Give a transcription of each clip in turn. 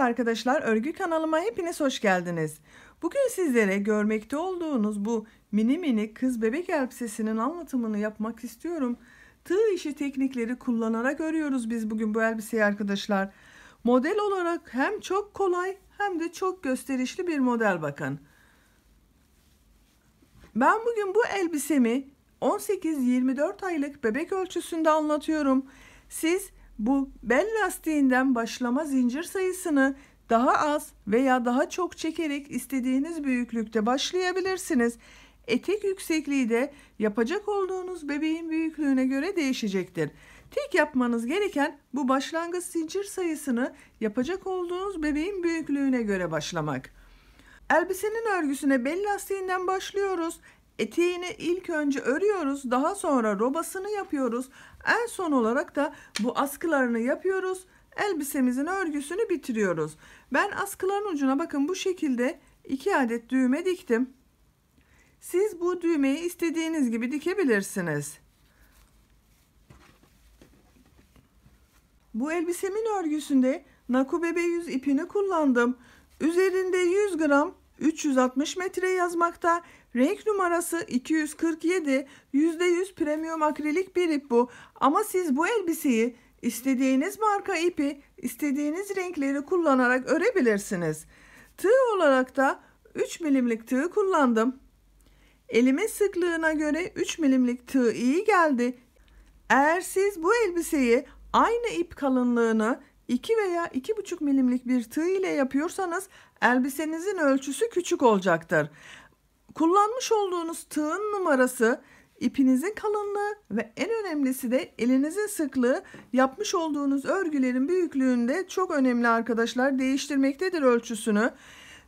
arkadaşlar, örgü kanalıma hepiniz hoş geldiniz. Bugün sizlere görmekte olduğunuz bu mini mini kız bebek elbisesinin anlatımını yapmak istiyorum. Tığ işi teknikleri kullanarak örüyoruz biz bugün bu elbiseyi arkadaşlar. Model olarak hem çok kolay hem de çok gösterişli bir model bakın. Ben bugün bu elbisemi 18-24 aylık bebek ölçüsünde anlatıyorum. Siz bu bel lastiğinden başlama zincir sayısını daha az veya daha çok çekerek istediğiniz büyüklükte başlayabilirsiniz. Etek yüksekliği de yapacak olduğunuz bebeğin büyüklüğüne göre değişecektir. Tek yapmanız gereken bu başlangıç zincir sayısını yapacak olduğunuz bebeğin büyüklüğüne göre başlamak. Elbisenin örgüsüne bel lastiğinden başlıyoruz. Eteğini ilk önce örüyoruz. Daha sonra robasını yapıyoruz. En son olarak da bu askılarını yapıyoruz. Elbisemizin örgüsünü bitiriyoruz. Ben askıların ucuna bakın bu şekilde 2 adet düğme diktim. Siz bu düğmeyi istediğiniz gibi dikebilirsiniz. Bu elbisemin örgüsünde Naku Bebe 100 ipini kullandım. Üzerinde 100 gram 360 metre yazmakta. Renk numarası 247. %100 premium akrilik bir ip bu. Ama siz bu elbiseyi istediğiniz marka ipi, istediğiniz renkleri kullanarak örebilirsiniz. Tığ olarak da 3 milimlik tığ kullandım. Elimin sıklığına göre 3 milimlik tığ iyi geldi. Eğer siz bu elbiseyi aynı ip kalınlığını 2 veya 2,5 milimlik bir tığ ile yapıyorsanız elbisenizin ölçüsü küçük olacaktır. Kullanmış olduğunuz tığın numarası, ipinizin kalınlığı ve en önemlisi de elinizin sıklığı yapmış olduğunuz örgülerin büyüklüğünde çok önemli arkadaşlar, değiştirmektedir ölçüsünü.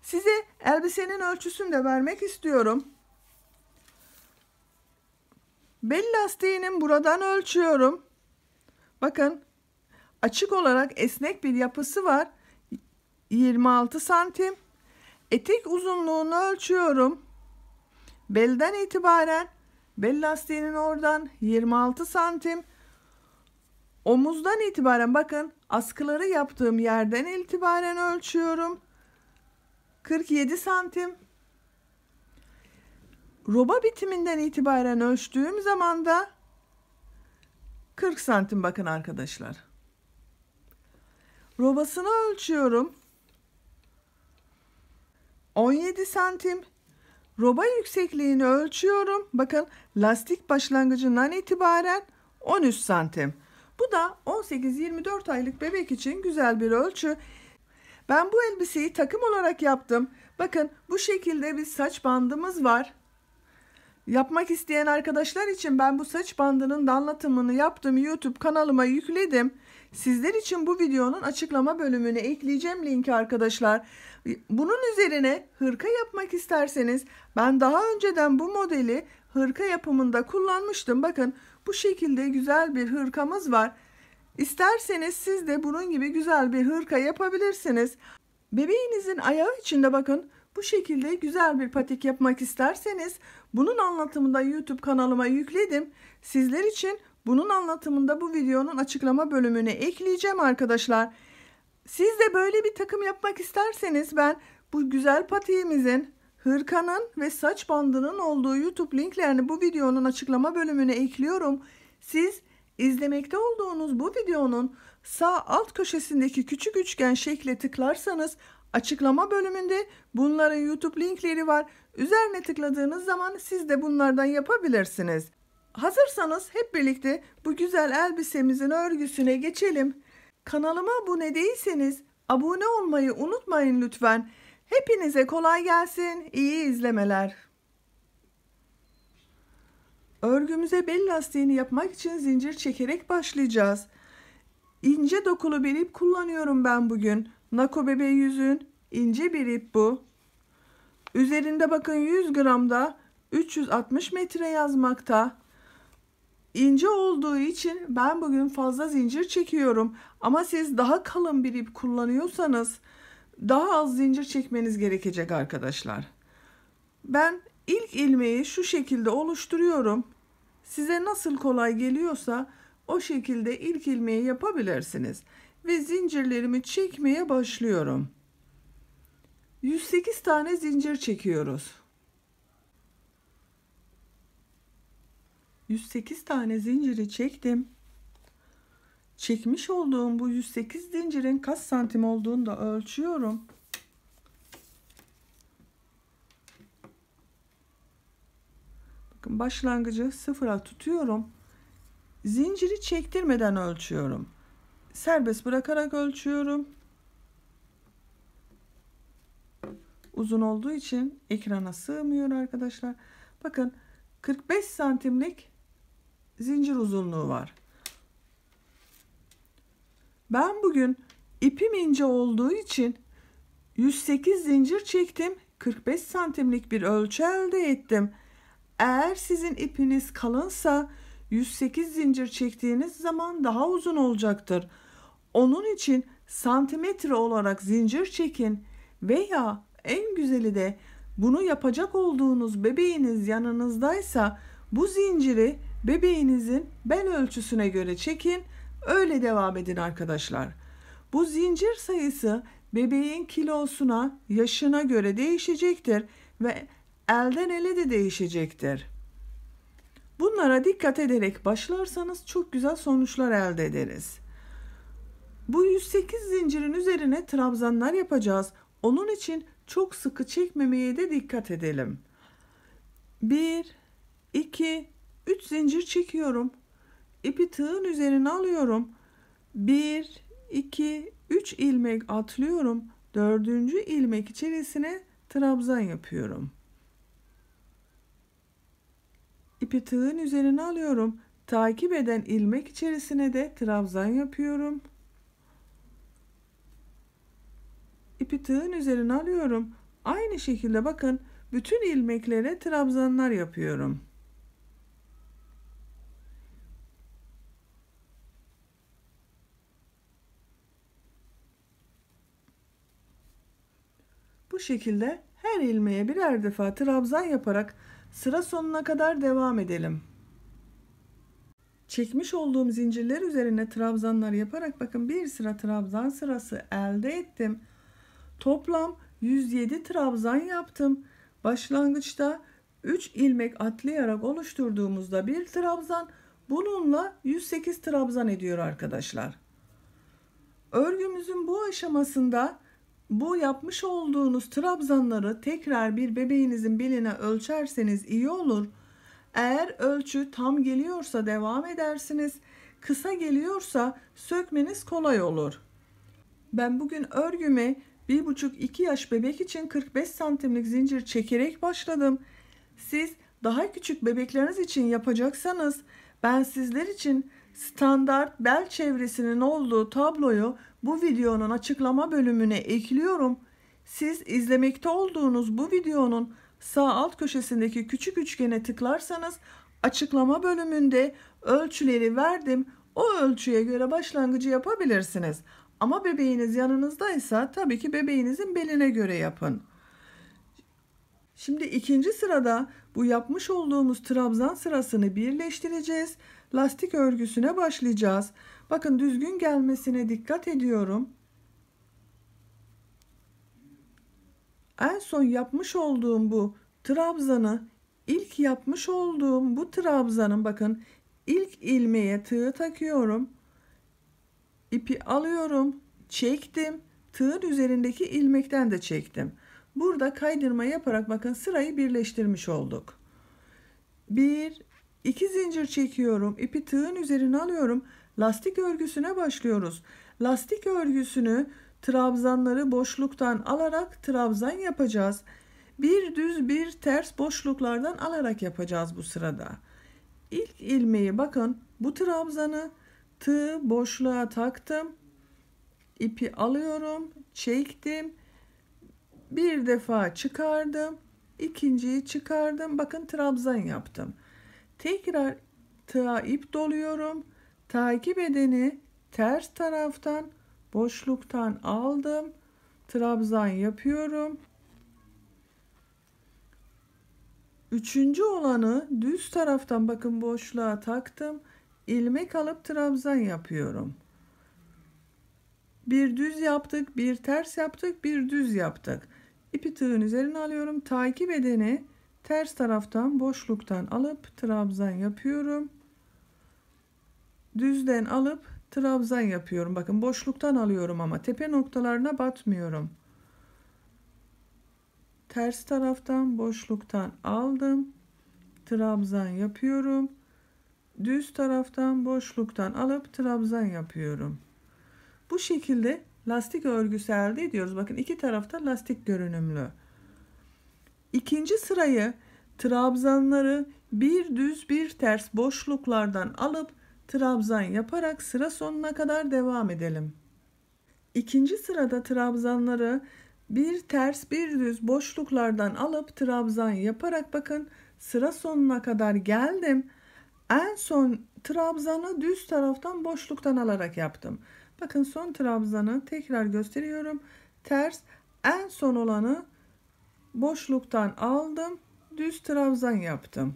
Size elbisenin ölçüsünü de vermek istiyorum. Bel lastiğinin buradan ölçüyorum. Bakın açık olarak esnek bir yapısı var. 26 santim. Etek uzunluğunu ölçüyorum. Belden itibaren bel lastiğinin oradan 26 santim. Omuzdan itibaren bakın askıları yaptığım yerden itibaren ölçüyorum. 47 santim. Roba bitiminden itibaren ölçtüğüm zaman da 40 santim bakın arkadaşlar. Robasını ölçüyorum. 17 santim. Roba yüksekliğini ölçüyorum. Bakın lastik başlangıcından itibaren 13 santim. Bu da 18-24 aylık bebek için güzel bir ölçü. Ben bu elbiseyi takım olarak yaptım. Bakın bu şekilde bir saç bandımız var. Yapmak isteyen arkadaşlar için ben bu saç bandının da anlatımını yaptım. YouTube kanalıma yükledim. Sizler için bu videonun açıklama bölümüne ekleyeceğim linki arkadaşlar. Bunun üzerine hırka yapmak isterseniz ben daha önceden bu modeli hırka yapımında kullanmıştım. Bakın bu şekilde güzel bir hırkamız var. İsterseniz siz de bunun gibi güzel bir hırka yapabilirsiniz. Bebeğinizin ayağı için de bakın bu şekilde güzel bir patik yapmak isterseniz bunun anlatımını da YouTube kanalıma yükledim. Sizler için bunun anlatımında bu videonun açıklama bölümüne ekleyeceğim arkadaşlar. Siz de böyle bir takım yapmak isterseniz ben bu güzel patiğimizin, hırkanın ve saç bandının olduğu YouTube linklerini bu videonun açıklama bölümüne ekliyorum. Siz izlemekte olduğunuz bu videonun sağ alt köşesindeki küçük üçgen şekle tıklarsanız açıklama bölümünde bunların YouTube linkleri var. Üzerine tıkladığınız zaman siz de bunlardan yapabilirsiniz. Hazırsanız hep birlikte bu güzel elbisemizin örgüsüne geçelim. Kanalıma abone değilseniz abone olmayı unutmayın lütfen. Hepinize kolay gelsin, iyi izlemeler. Örgümüze bel lastiğini yapmak için zincir çekerek başlayacağız. İnce dokulu bir ip kullanıyorum ben bugün. Naku Bebe 100'ün ince bir ip bu. Üzerinde bakın 100 gramda 360 metre yazmakta. İnce olduğu için ben bugün fazla zincir çekiyorum. Ama siz daha kalın bir ip kullanıyorsanız daha az zincir çekmeniz gerekecek arkadaşlar. Ben ilk ilmeği şu şekilde oluşturuyorum. Size nasıl kolay geliyorsa o şekilde ilk ilmeği yapabilirsiniz. ve zincirlerimi çekmeye başlıyorum. 108 tane zincir çekiyoruz. 108 tane zinciri çektim. Çekmiş olduğum bu 108 zincirin kaç santim olduğunu da ölçüyorum. Bakın başlangıcı sıfıra tutuyorum. Zinciri çektirmeden ölçüyorum. Serbest bırakarak ölçüyorum. Uzun olduğu için ekrana sığmıyor arkadaşlar. Bakın 45 santimlik zincir uzunluğu var. Ben bugün ipim ince olduğu için 108 zincir çektim. 45 santimlik bir ölçü elde ettim. Eğer sizin ipiniz kalınsa 108 zincir çektiğiniz zaman daha uzun olacaktır. Onun için santimetre olarak zincir çekin veya en güzeli de bunu yapacak olduğunuz bebeğiniz yanınızdaysa bu zinciri bebeğinizin bel ölçüsüne göre çekin. Öyle devam edin arkadaşlar. Bu zincir sayısı bebeğin kilosuna, yaşına göre değişecektir ve elden ele de değişecektir. Bunlara dikkat ederek başlarsanız çok güzel sonuçlar elde ederiz. Bu 108 zincirin üzerine trabzanlar yapacağız. Onun için çok sıkı çekmemeye de dikkat edelim. 1, 2, 3 zincir çekiyorum. İpi tığın üzerine alıyorum. 1, 2, 3 ilmek atlıyorum. 4. ilmek içerisine trabzan yapıyorum. İpi tığın üzerine alıyorum. Takip eden ilmek içerisine de trabzan yapıyorum. İpi tığın üzerine alıyorum. Aynı şekilde bakın bütün ilmeklere trabzanlar yapıyorum. Bu şekilde her ilmeğe birer defa trabzan yaparak sıra sonuna kadar devam edelim. Çekmiş olduğum zincirler üzerine trabzanlar yaparak bakın bir sıra trabzan sırası elde ettim. Toplam 107 trabzan yaptım. Başlangıçta 3 ilmek atlayarak oluşturduğumuzda bir trabzan, bununla 108 trabzan ediyor arkadaşlar. Örgümüzün bu aşamasında bu yapmış olduğunuz trabzanları tekrar bir bebeğinizin beline ölçerseniz iyi olur. Eğer ölçü tam geliyorsa devam edersiniz. Kısa geliyorsa sökmeniz kolay olur. Ben bugün örgüme 1,5-2 yaş bebek için 45 santimlik zincir çekerek başladım. Siz daha küçük bebekleriniz için yapacaksanız ben sizler için standart bel çevresinin olduğu tabloyu bu videonun açıklama bölümüne ekliyorum. Siz izlemekte olduğunuz bu videonun sağ alt köşesindeki küçük üçgene tıklarsanız açıklama bölümünde ölçüleri verdim. O ölçüye göre başlangıcı yapabilirsiniz. Ama bebeğiniz yanınızdaysa tabii ki bebeğinizin beline göre yapın. Şimdi ikinci sırada bu yapmış olduğumuz trabzan sırasını birleştireceğiz. Lastik örgüsüne başlayacağız. Bakın düzgün gelmesine dikkat ediyorum. En son yapmış olduğum bu trabzanı, ilk yapmış olduğum bu trabzanın bakın ilk ilmeğe tığ takıyorum. İpi alıyorum, çektim. Tığın üzerindeki ilmekten de çektim. Burada kaydırma yaparak bakın sırayı birleştirmiş olduk. 1, 2 zincir çekiyorum. İpi tığın üzerine alıyorum. Lastik örgüsüne başlıyoruz. Lastik örgüsünü trabzanları boşluktan alarak trabzan yapacağız. Bir düz bir ters boşluklardan alarak yapacağız bu sırada. İlk ilmeği bakın bu trabzanı tığ boşluğa taktım. İpi alıyorum, çektim. Bir defa çıkardım. İkinciyi çıkardım. Bakın trabzan yaptım. Tekrar tığa ip doluyorum. Takip edeni ters taraftan boşluktan aldım. Trabzan yapıyorum. Üçüncü olanı düz taraftan bakın boşluğa taktım. İlmek alıp trabzan yapıyorum. Bir düz yaptık, bir ters yaptık, bir düz yaptık. İpi tığın üzerine alıyorum. Takip edeni ters taraftan boşluktan alıp trabzan yapıyorum. Düzden alıp trabzan yapıyorum. Bakın boşluktan alıyorum ama tepe noktalarına batmıyorum. Ters taraftan boşluktan aldım. Trabzan yapıyorum. Düz taraftan boşluktan alıp trabzan yapıyorum. Bu şekilde lastik örgüsü elde ediyoruz. Bakın iki tarafta lastik görünümlü. İkinci sırayı trabzanları bir düz bir ters boşluklardan alıp trabzan yaparak sıra sonuna kadar devam edelim. İkinci sırada trabzanları bir ters bir düz boşluklardan alıp trabzan yaparak bakın sıra sonuna kadar geldim. En son trabzanı düz taraftan boşluktan alarak yaptım. Bakın son trabzanı tekrar gösteriyorum. Ters en son olanı boşluktan aldım. Düz trabzan yaptım.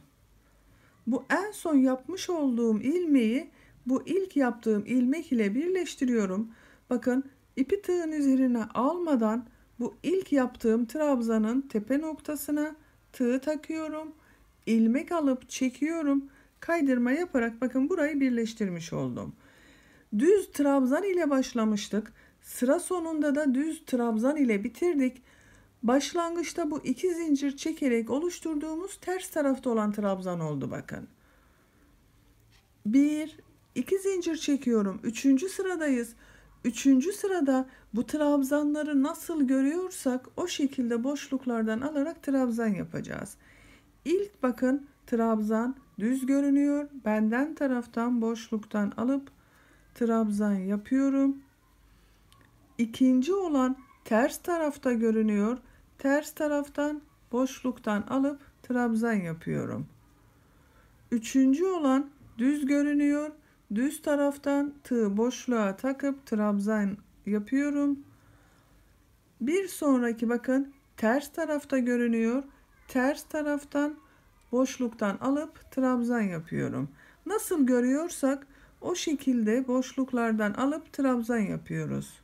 Bu en son yapmış olduğum ilmeği bu ilk yaptığım ilmek ile birleştiriyorum. Bakın ipi tığın üzerine almadan bu ilk yaptığım trabzanın tepe noktasına tığı takıyorum. İlmek alıp çekiyorum. Kaydırma yaparak bakın burayı birleştirmiş oldum. Düz trabzan ile başlamıştık. Sıra sonunda da düz trabzan ile bitirdik. Başlangıçta bu iki zincir çekerek oluşturduğumuz ters tarafta olan trabzan oldu bakın. 1 2 zincir çekiyorum. 3. sıradayız. 3. sırada bu trabzanları nasıl görüyorsak o şekilde boşluklardan alarak trabzan yapacağız. İlk bakın trabzan düz görünüyor. Benden taraftan boşluktan alıp trabzan yapıyorum. İkinci olan ters tarafta görünüyor. Ters taraftan boşluktan alıp trabzan yapıyorum. Üçüncü olan düz görünüyor. Düz taraftan tığ boşluğa takıp trabzan yapıyorum. Bir sonraki bakın ters tarafta görünüyor. Ters taraftan boşluktan alıp trabzan yapıyorum. Nasıl görüyorsak o şekilde boşluklardan alıp trabzan yapıyoruz.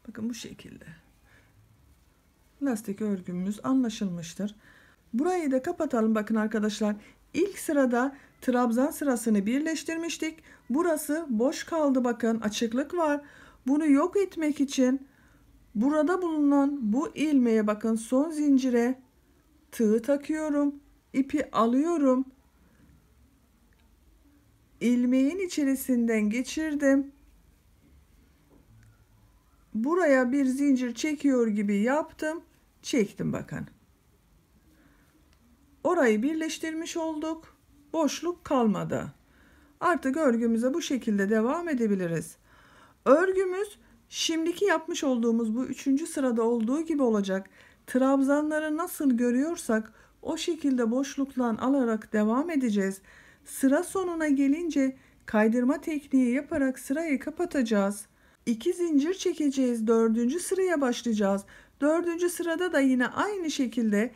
Bakın bu şekilde. Lastik örgümüz anlaşılmıştır. Burayı da kapatalım bakın arkadaşlar. İlk sırada trabzan sırasını birleştirmiştik. Burası boş kaldı bakın, açıklık var. Bunu yok etmek için burada bulunan bu ilmeğe bakın son zincire tığ takıyorum. İpi alıyorum. İlmeğin içerisinden geçirdim. Buraya bir zincir çekiyor gibi yaptım. Çektim bakın. Orayı birleştirmiş olduk. Boşluk kalmadı. Artık örgümüze bu şekilde devam edebiliriz. Örgümüz şimdiki yapmış olduğumuz bu 3. sırada olduğu gibi olacak. Trabzanları nasıl görüyorsak o şekilde boşluktan alarak devam edeceğiz. Sıra sonuna gelince kaydırma tekniği yaparak sırayı kapatacağız. 2 zincir çekeceğiz. 4. sıraya başlayacağız. 4. sırada da yine aynı şekilde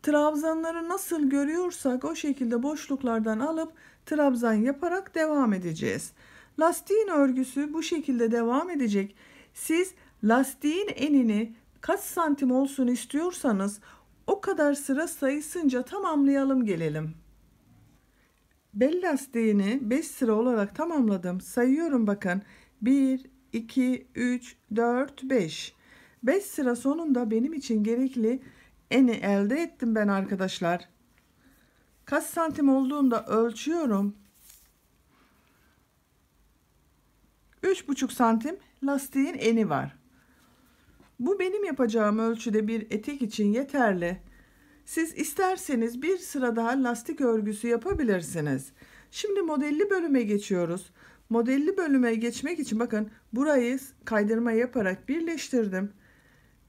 trabzanları nasıl görüyorsak o şekilde boşluklardan alıp trabzan yaparak devam edeceğiz. Lastiğin örgüsü bu şekilde devam edecek. Siz lastiğin enini kaç santim olsun istiyorsanız o kadar sıra sayısınca tamamlayalım gelelim. Bel lastiğini 5 sıra olarak tamamladım. Sayıyorum bakın. 1, 2, 3, 4, 5. 5 sıra sonunda benim için gerekli eni elde ettim ben arkadaşlar. Kaç santim olduğunda ölçüyorum. 3,5 santim lastiğin eni var. Bu benim yapacağım ölçüde bir etek için yeterli. Siz isterseniz bir sıra daha lastik örgüsü yapabilirsiniz. Şimdi modelli bölüme geçiyoruz. Modelli bölüme geçmek için bakın burayı kaydırma yaparak birleştirdim.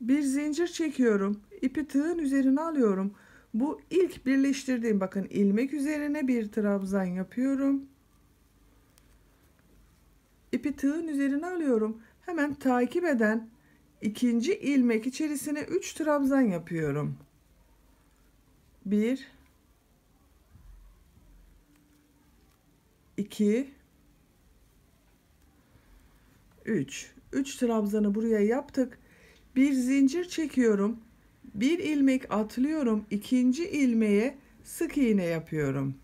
Bir zincir çekiyorum. İpi tığın üzerine alıyorum. Bu ilk birleştirdiğim bakın ilmek üzerine bir trabzan yapıyorum. İpi tığın üzerine alıyorum. Hemen takip eden ikinci ilmek içerisine 3 trabzan yapıyorum. 1 2 3 trabzanı buraya yaptık. Bir zincir çekiyorum. Bir ilmek atlıyorum. İkinci ilmeğe sık iğne yapıyorum.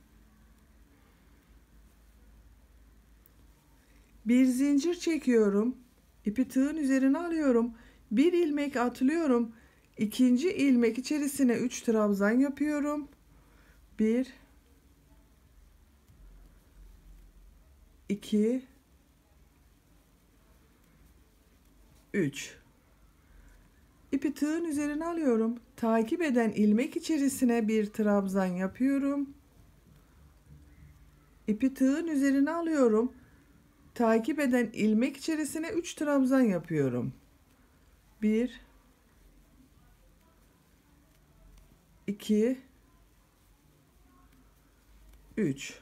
Bir zincir çekiyorum. İpi tığın üzerine alıyorum. Bir ilmek atlıyorum. İkinci ilmek içerisine 3 trabzan yapıyorum. 1 2 3 İpi tığın üzerine alıyorum. Takip eden ilmek içerisine bir trabzan yapıyorum. İpi tığın üzerine alıyorum. Takip eden ilmek içerisine 3 trabzan yapıyorum. 1 2 3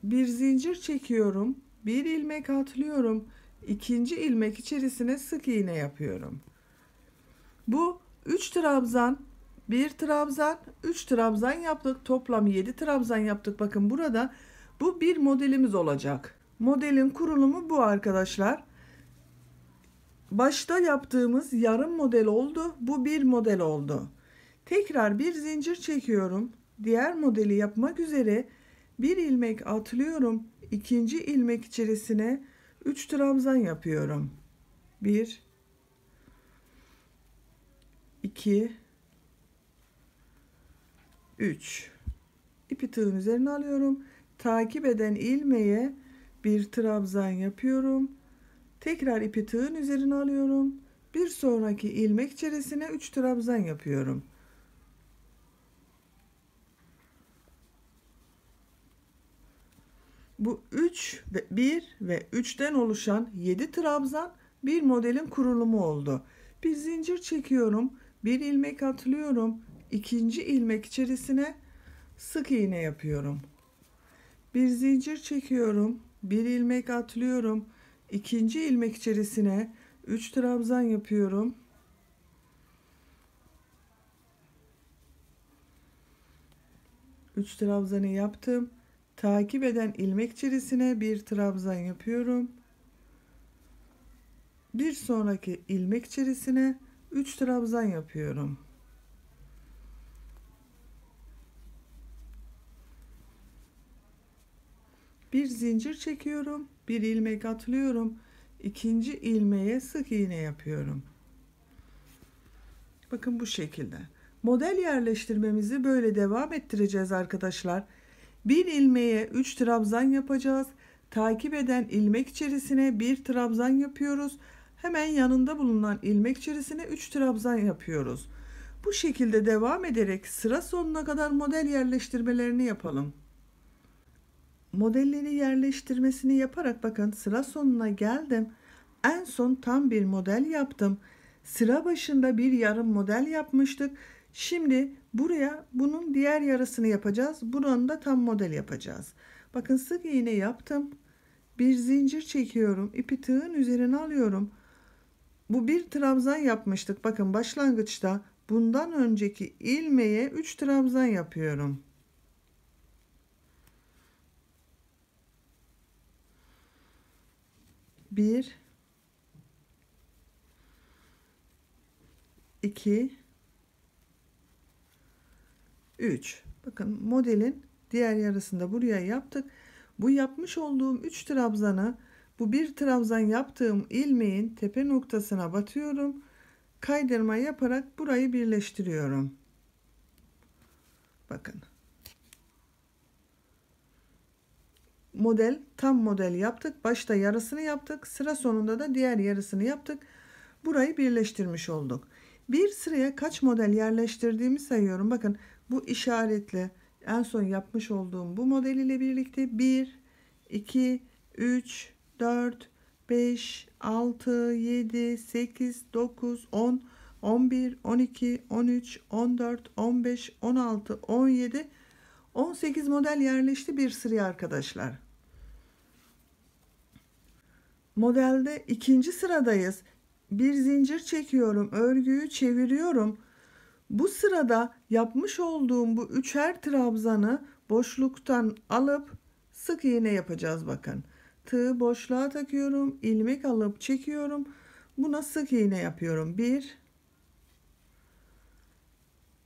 Bir zincir çekiyorum. Bir ilmek atlıyorum. İkinci ilmek içerisine sık iğne yapıyorum. Bu 3 trabzan, 1 trabzan, 3 trabzan yaptık. Toplam 7 trabzan yaptık. Bakın burada bu bir modelimiz olacak. Modelin kurulumu bu arkadaşlar. Başta yaptığımız yarım model oldu. Bu bir model oldu. Tekrar bir zincir çekiyorum. Diğer modeli yapmak üzere bir ilmek atlıyorum. İkinci ilmek içerisine 3 trabzan yapıyorum. 1 2 3 İpi tığın üzerine alıyorum. Takip eden ilmeğe bir trabzan yapıyorum. Tekrar ipi tığın üzerine alıyorum. Bir sonraki ilmek içerisine 3 trabzan yapıyorum. Bu 3 ve 1 ve 3'ten oluşan 7 trabzan bir modelin kurulumu oldu. Bir zincir çekiyorum. Bir ilmek atlıyorum. İkinci ilmek içerisine sık iğne yapıyorum. Bir zincir çekiyorum. Bir ilmek atlıyorum. İkinci ilmek içerisine 3 trabzan yapıyorum. Üç trabzanı yaptım. Takip eden ilmek içerisine bir trabzan yapıyorum. Bir sonraki ilmek içerisine 3 trabzan yapıyorum. Bir zincir çekiyorum. Bir ilmek atlıyorum. İkinci ilmeğe sık iğne yapıyorum. Bakın bu şekilde. Model yerleştirmemizi böyle devam ettireceğiz arkadaşlar. Bir ilmeğe 3 trabzan yapacağız. Takip eden ilmek içerisine bir trabzan yapıyoruz. Hemen yanında bulunan ilmek içerisine 3 trabzan yapıyoruz. Bu şekilde devam ederek sıra sonuna kadar model yerleştirmelerini yapalım. Modelleri yerleştirmesini yaparak bakın sıra sonuna geldim. En son tam bir model yaptım. Sıra başında bir yarım model yapmıştık. Şimdi buraya bunun diğer yarısını yapacağız. Buranın da tam model yapacağız. Bakın sık iğne yaptım. Bir zincir çekiyorum. İpi tığın üzerine alıyorum. Bu bir trabzan yapmıştık. Bakın başlangıçta bundan önceki ilmeğe 3 trabzan yapıyorum. Bir, 2, 3. Bakın modelin diğer yarısında buraya yaptık. Bu yapmış olduğum 3 trabzanı bu bir trabzan yaptığım ilmeğin tepe noktasına batıyorum. Kaydırma yaparak burayı birleştiriyorum. Bakın. Model tam model yaptık. Başta yarısını yaptık. Sıra sonunda da diğer yarısını yaptık. Burayı birleştirmiş olduk. Bir sıraya kaç model yerleştirdiğimi sayıyorum. Bakın bu işaretli en son yapmış olduğum bu model ile birlikte 1, 2, 3, 4, 5, 6, 7, 8, 9, 10, 11, 12, 13, 14, 15, 16, 17, 18 model yerleşti bir sıraya arkadaşlar. Modelde ikinci sıradayız. Bir zincir çekiyorum, örgüyü çeviriyorum. Bu sırada yapmış olduğum bu üçer trabzanı boşluktan alıp sık iğne yapacağız bakın. Tığı boşluğa takıyorum, ilmek alıp çekiyorum. Buna sık iğne yapıyorum. 1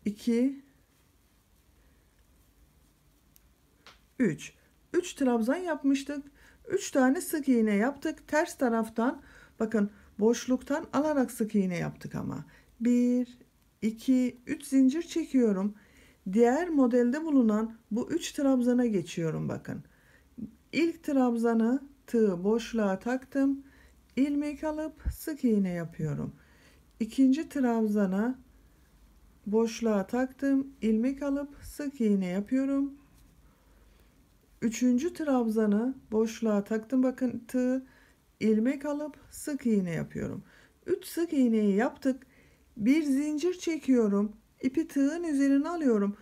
2 3. 3 trabzan yapmıştık. 3 tane sık iğne yaptık. Ters taraftan bakın boşluktan alarak sık iğne yaptık ama. 1 2 3 zincir çekiyorum. Diğer modelde bulunan bu 3 trabzana geçiyorum bakın. İlk trabzanı tığı boşluğa taktım. İlmek alıp sık iğne yapıyorum. İkinci trabzana boşluğa taktım. İlmek alıp sık iğne yapıyorum. Üçüncü trabzanı boşluğa taktım. Bakın tığ ilmek alıp sık iğne yapıyorum. 3 sık iğneyi yaptık. Bir zincir çekiyorum. İpi tığın üzerine alıyorum.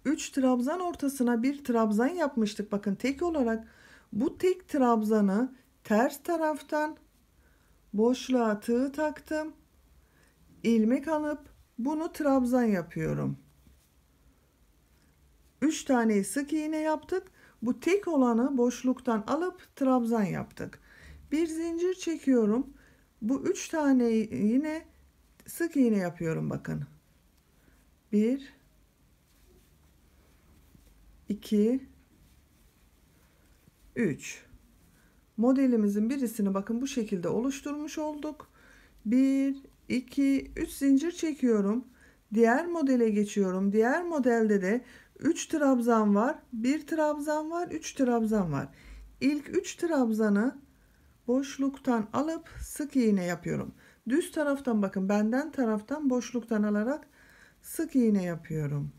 3 trabzan ortasına bir trabzan yapmıştık. Bakın tek olarak bu tek trabzanı ters taraftan boşluğa tığ taktım. İlmek alıp bunu trabzan yapıyorum. 3 tane sık iğne yaptık. Bu tek olanı boşluktan alıp trabzan yaptık. Bir zincir çekiyorum. Bu 3 tane yine sık iğne yapıyorum bakın. 1 2 3. Modelimizin birisini bakın bu şekilde oluşturmuş olduk. 1 2 3 zincir çekiyorum. Diğer modele geçiyorum. Diğer modelde de 3 trabzan var, 1 trabzan var, 3 trabzan var. İlk 3 trabzanı boşluktan alıp sık iğne yapıyorum. Düz taraftan bakın benden taraftan boşluktan alarak sık iğne yapıyorum.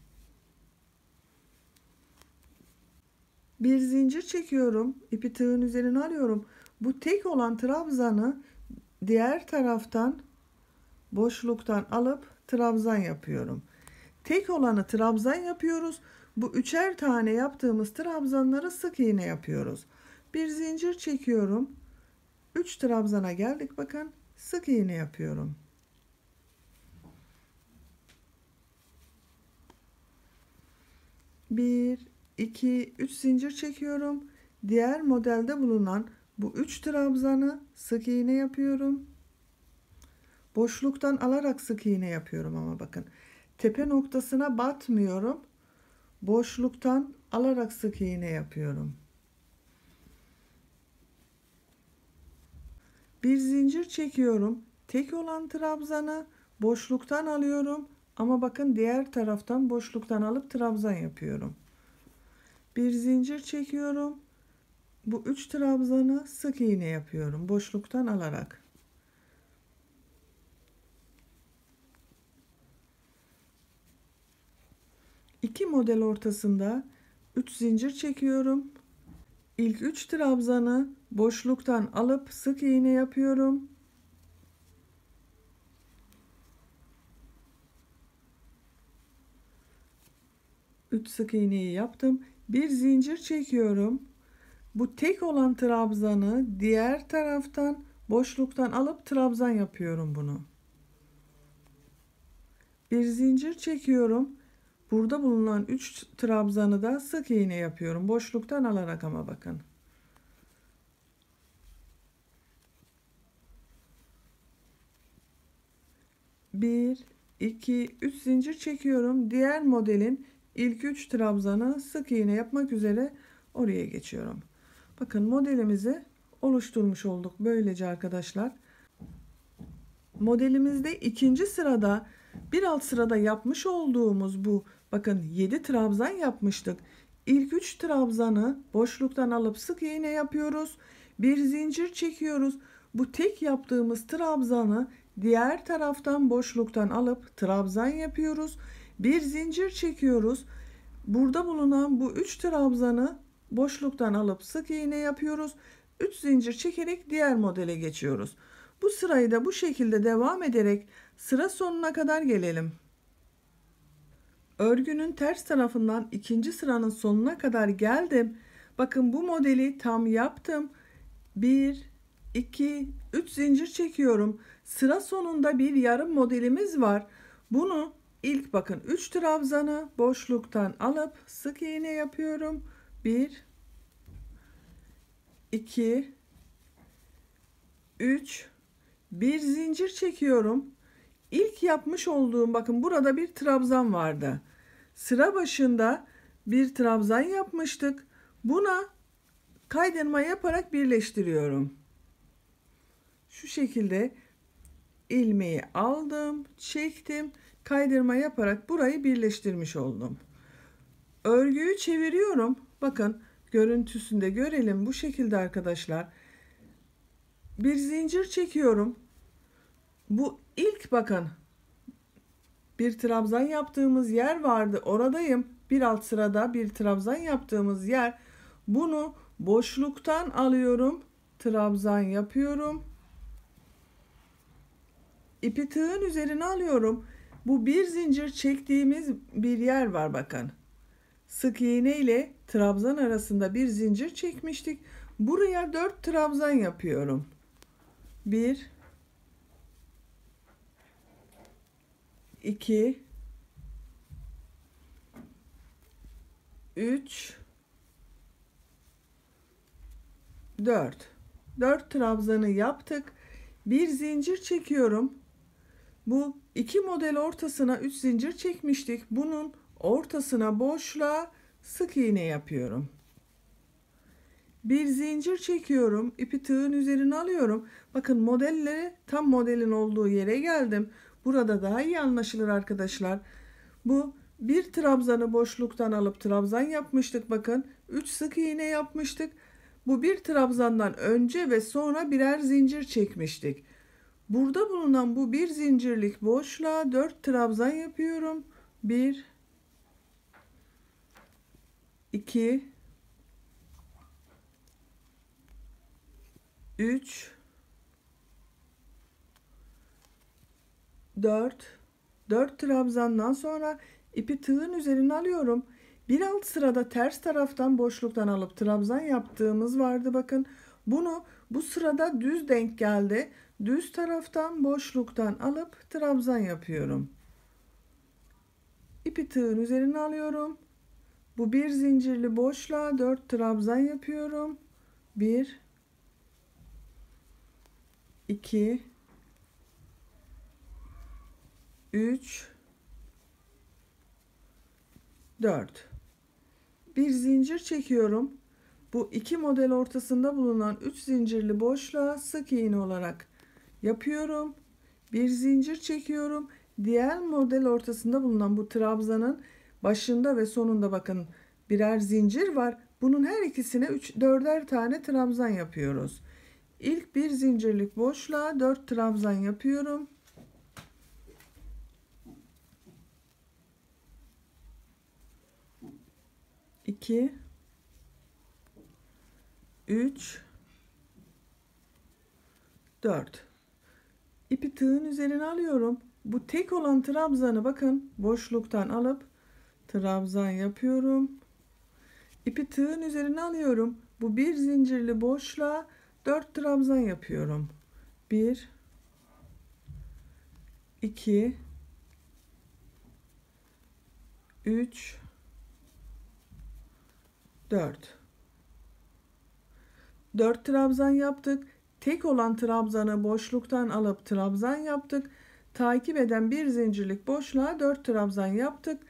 Bir zincir çekiyorum. İpi tığın üzerine alıyorum. Bu tek olan trabzanı diğer taraftan boşluktan alıp trabzan yapıyorum. Tek olanı trabzan yapıyoruz. Bu üçer tane yaptığımız trabzanları sık iğne yapıyoruz. Bir zincir çekiyorum. 3 trabzana geldik bakın. Sık iğne yapıyorum. Bir, 2, 3 zincir çekiyorum. Diğer modelde bulunan bu 3 trabzanı sık iğne yapıyorum. Boşluktan alarak sık iğne yapıyorum ama bakın. Tepe noktasına batmıyorum. Boşluktan alarak sık iğne yapıyorum. Bir zincir çekiyorum. Tek olan trabzanı boşluktan alıyorum. Ama bakın diğer taraftan boşluktan alıp trabzan yapıyorum. Bir zincir çekiyorum. Bu 3 trabzanı sık iğne yapıyorum. Boşluktan alarak. İki model ortasında 3 zincir çekiyorum. İlk 3 trabzanı boşluktan alıp sık iğne yapıyorum. Üç sık iğneyi yaptım. Bir zincir çekiyorum. Bu tek olan trabzanı diğer taraftan boşluktan alıp trabzan yapıyorum bunu. Bir zincir çekiyorum. Burada bulunan 3 trabzanı da sık iğne yapıyorum. Boşluktan alarak ama bakın. Bir, 2, 3 zincir çekiyorum. Diğer modelin ilk 3 trabzanı sık iğne yapmak üzere oraya geçiyorum. Bakın modelimizi oluşturmuş olduk böylece arkadaşlar. Modelimizde ikinci sırada bir alt sırada yapmış olduğumuz bu bakın 7 trabzan yapmıştık. İlk 3 trabzanı boşluktan alıp sık iğne yapıyoruz. Bir zincir çekiyoruz. Bu tek yaptığımız trabzanı diğer taraftan boşluktan alıp trabzan yapıyoruz. Bir zincir çekiyoruz. Burada bulunan bu 3 trabzanı boşluktan alıp sık iğne yapıyoruz. 3 zincir çekerek diğer modele geçiyoruz. Bu sırayı da bu şekilde devam ederek sıra sonuna kadar gelelim. Örgünün ters tarafından ikinci sıranın sonuna kadar geldim. Bakın bu modeli tam yaptım. 1, 2, 3 zincir çekiyorum. Sıra sonunda bir yarım modelimiz var. Bunu ilk bakın 3 trabzanı boşluktan alıp sık iğne yapıyorum. 1, 2, 3, bir zincir çekiyorum. İlk yapmış olduğum bakın burada bir trabzan vardı. Sıra başında bir trabzan yapmıştık. Buna kaydırma yaparak birleştiriyorum. Şu şekilde ilmeği aldım, çektim, kaydırma yaparak burayı birleştirmiş oldum. Örgüyü çeviriyorum. Bakın görüntüsünde görelim bu şekilde arkadaşlar. Bir zincir çekiyorum. Bu ilk bakın bir trabzan yaptığımız yer vardı. Oradayım. Bir alt sırada bir trabzan yaptığımız yer. Bunu boşluktan alıyorum. Trabzan yapıyorum. İpi tığın üzerine alıyorum. Bu bir zincir çektiğimiz bir yer var bakın. Sık iğne ile trabzan arasında bir zincir çekmiştik. Buraya 4 trabzan yapıyorum. 1, 2, 3, 4. 4 trabzanı yaptık. Bir zincir çekiyorum. Bu iki model ortasına 3 zincir çekmiştik. Bunun ortasına boşluğa sık iğne yapıyorum. Bir zincir çekiyorum. İpi tığın üzerine alıyorum. Bakın modelleri tam modelin olduğu yere geldim. Burada daha iyi anlaşılır arkadaşlar. Bu bir trabzanı boşluktan alıp trabzan yapmıştık. Bakın 3 sık iğne yapmıştık. Bu bir trabzandan önce ve sonra birer zincir çekmiştik. Burada bulunan bu bir zincirlik boşluğa 4 trabzan yapıyorum. 1, 2, 3, 4. 4 trabzandan sonra ipi tığın üzerine alıyorum. Bir alt sırada ters taraftan boşluktan alıp trabzan yaptığımız vardı bakın. Bunu bu sırada düz denk geldi. Düz taraftan boşluktan alıp trabzan yapıyorum. İpi tığın üzerine alıyorum. Bu bir zincirli boşluğa 4 trabzan yapıyorum. 1, 2, 3, 4. Bir zincir çekiyorum. Bu iki model ortasında bulunan 3 zincirli boşluğa sık iğne olarak yapıyorum. Bir zincir çekiyorum. Diğer model ortasında bulunan bu trabzanın başında ve sonunda bakın birer zincir var. Bunun her ikisine 4'er tane trabzan yapıyoruz. İlk bir zincirlik boşluğa 4 trabzan yapıyorum. 2, 3, 4. İpi tığın üzerine alıyorum. Bu tek olan trabzanı bakın boşluktan alıp trabzan yapıyorum. İpi tığın üzerine alıyorum. Bu bir zincirli boşluğa 4 trabzan yapıyorum. 1, 2, 3, 4. 4 trabzan yaptık. Tek olan trabzanı boşluktan alıp trabzan yaptık. Takip eden bir zincirlik boşluğa 4 trabzan yaptık.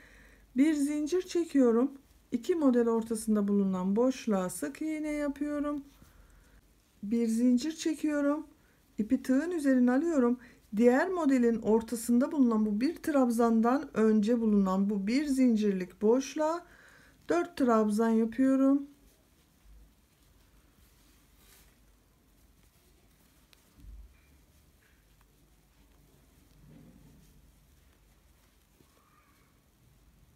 Bir zincir çekiyorum. İki model ortasında bulunan boşluğa sık iğne yapıyorum. Bir zincir çekiyorum. İpi tığın üzerine alıyorum. Diğer modelin ortasında bulunan bu bir trabzandan önce bulunan bu bir zincirlik boşluğa 4 trabzan yapıyorum.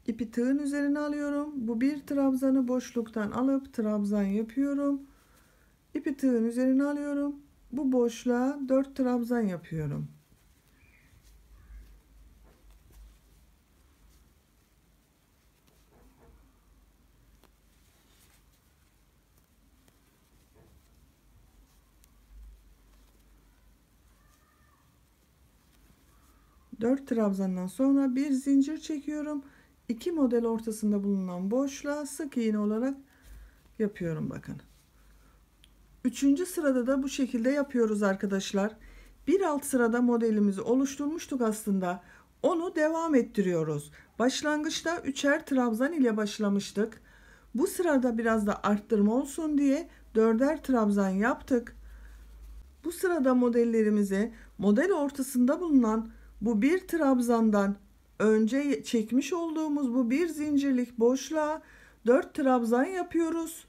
İpi tığın üzerine alıyorum. Bu bir trabzanı boşluktan alıp trabzan yapıyorum. İpi tığın üzerine alıyorum. Bu boşluğa 4 trabzan yapıyorum. 4 trabzandan sonra bir zincir çekiyorum. 2 model ortasında bulunan boşluğa sık iğne olarak yapıyorum bakın. 3. sırada da bu şekilde yapıyoruz arkadaşlar. Bir alt sırada modelimizi oluşturmuştuk aslında. Onu devam ettiriyoruz. Başlangıçta 3'er trabzan ile başlamıştık. Bu sırada biraz da arttırma olsun diye 4'er trabzan yaptık. Bu sırada modellerimizi model ortasında bulunan bu bir trabzandan önce çekmiş olduğumuz bu bir zincirlik boşluğa 4 trabzan yapıyoruz.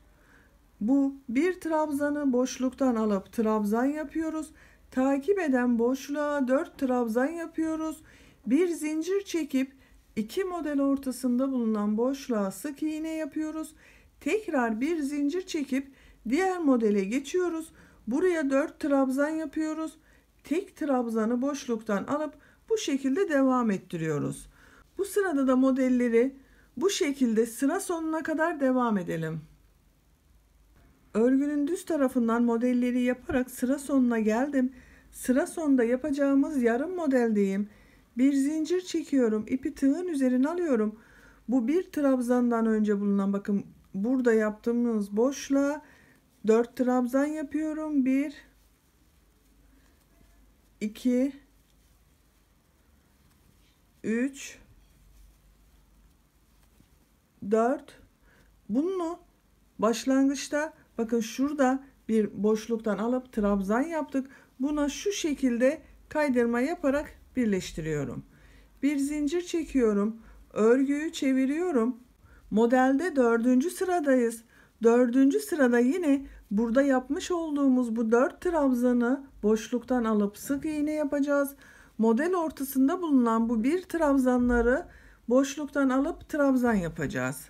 Bu bir trabzanı boşluktan alıp trabzan yapıyoruz. Takip eden boşluğa 4 trabzan yapıyoruz. Bir zincir çekip 2 model ortasında bulunan boşluğa sık iğne yapıyoruz. Tekrar bir zincir çekip diğer modele geçiyoruz. Buraya 4 trabzan yapıyoruz. Tek trabzanı boşluktan alıp bu şekilde devam ettiriyoruz. Bu sırada da modelleri bu şekilde sıra sonuna kadar devam edelim. Örgünün düz tarafından modelleri yaparak sıra sonuna geldim. Sıra sonunda yapacağımız yarım modeldeyim. Bir zincir çekiyorum. İpi tığın üzerine alıyorum. Bu bir trabzandan önce bulunan bakın burada yaptığımız boşluğa 4 trabzan yapıyorum. 1 2 3 4. Bunu başlangıçta bakın şurada bir boşluktan alıp trabzan yaptık. Buna şu şekilde kaydırma yaparak birleştiriyorum. Bir zincir çekiyorum. Örgüyü çeviriyorum. Modelde 4. sıradayız. 4. sırada yine burada yapmış olduğumuz bu 4 trabzanı boşluktan alıp sık iğne yapacağız. Model ortasında bulunan bu bir trabzanları boşluktan alıp trabzan yapacağız.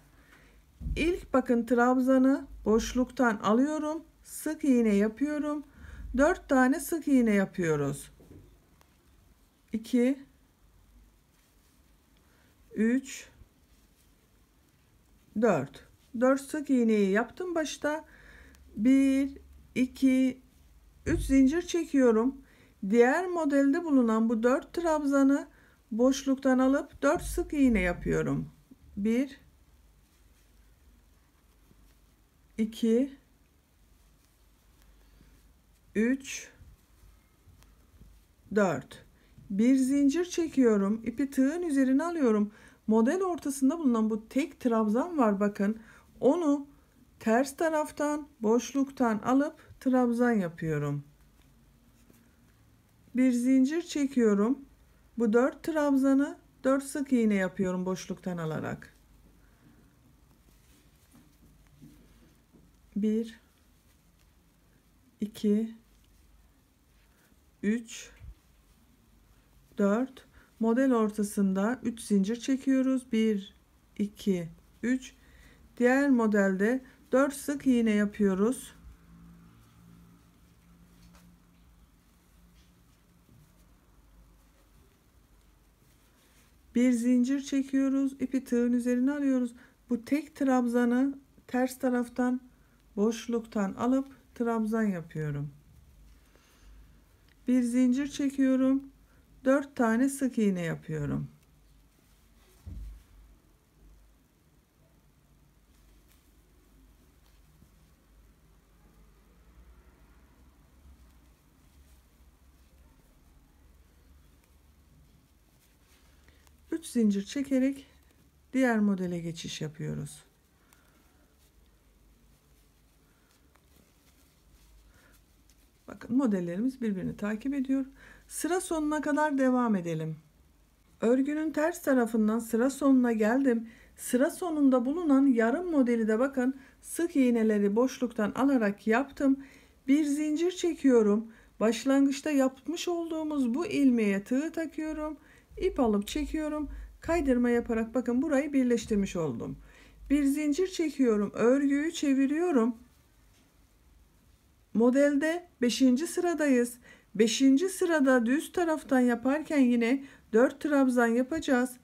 İlk bakın trabzanı boşluktan alıyorum. Sık iğne yapıyorum. 4 tane sık iğne yapıyoruz. 2 3 4. 4 sık iğneyi yaptım başta. 1 2 3 zincir çekiyorum. Diğer modelde bulunan bu 4 trabzanı boşluktan alıp 4 sık iğne yapıyorum. 1 2 3 4. Bir zincir çekiyorum. İpi tığın üzerine alıyorum. Model ortasında bulunan bu tek trabzan var bakın. Onu ters taraftan boşluktan alıp trabzan yapıyorum. Bir zincir çekiyorum. Bu 4 trabzanı 4 sık iğne yapıyorum boşluktan alarak. 1 2 3 4. Model ortasında 3 zincir çekiyoruz. 1 2 3. Diğer modelde 4 sık iğne yapıyoruz. Bir zincir çekiyoruz. İpi tığın üzerine alıyoruz. Bu tek trabzanı ters taraftan boşluktan alıp trabzan yapıyorum. Bir zincir çekiyorum. 4 tane sık iğne yapıyorum. Üç zincir çekerek diğer modele geçiş yapıyoruz. Bakın modellerimiz birbirini takip ediyor. Sıra sonuna kadar devam edelim. Örgünün ters tarafından sıra sonuna geldim. Sıra sonunda bulunan yarım modeli de bakın sık iğneleri boşluktan alarak yaptım. Bir zincir çekiyorum. Başlangıçta yapmış olduğumuz bu ilmeğe tığ takıyorum. İp alıp çekiyorum. Kaydırma yaparak bakın burayı birleştirmiş oldum. Bir zincir çekiyorum. Örgüyü çeviriyorum. Modelde 5. sıradayız. 5. sırada düz taraftan yaparken yine 4 trabzan yapacağız.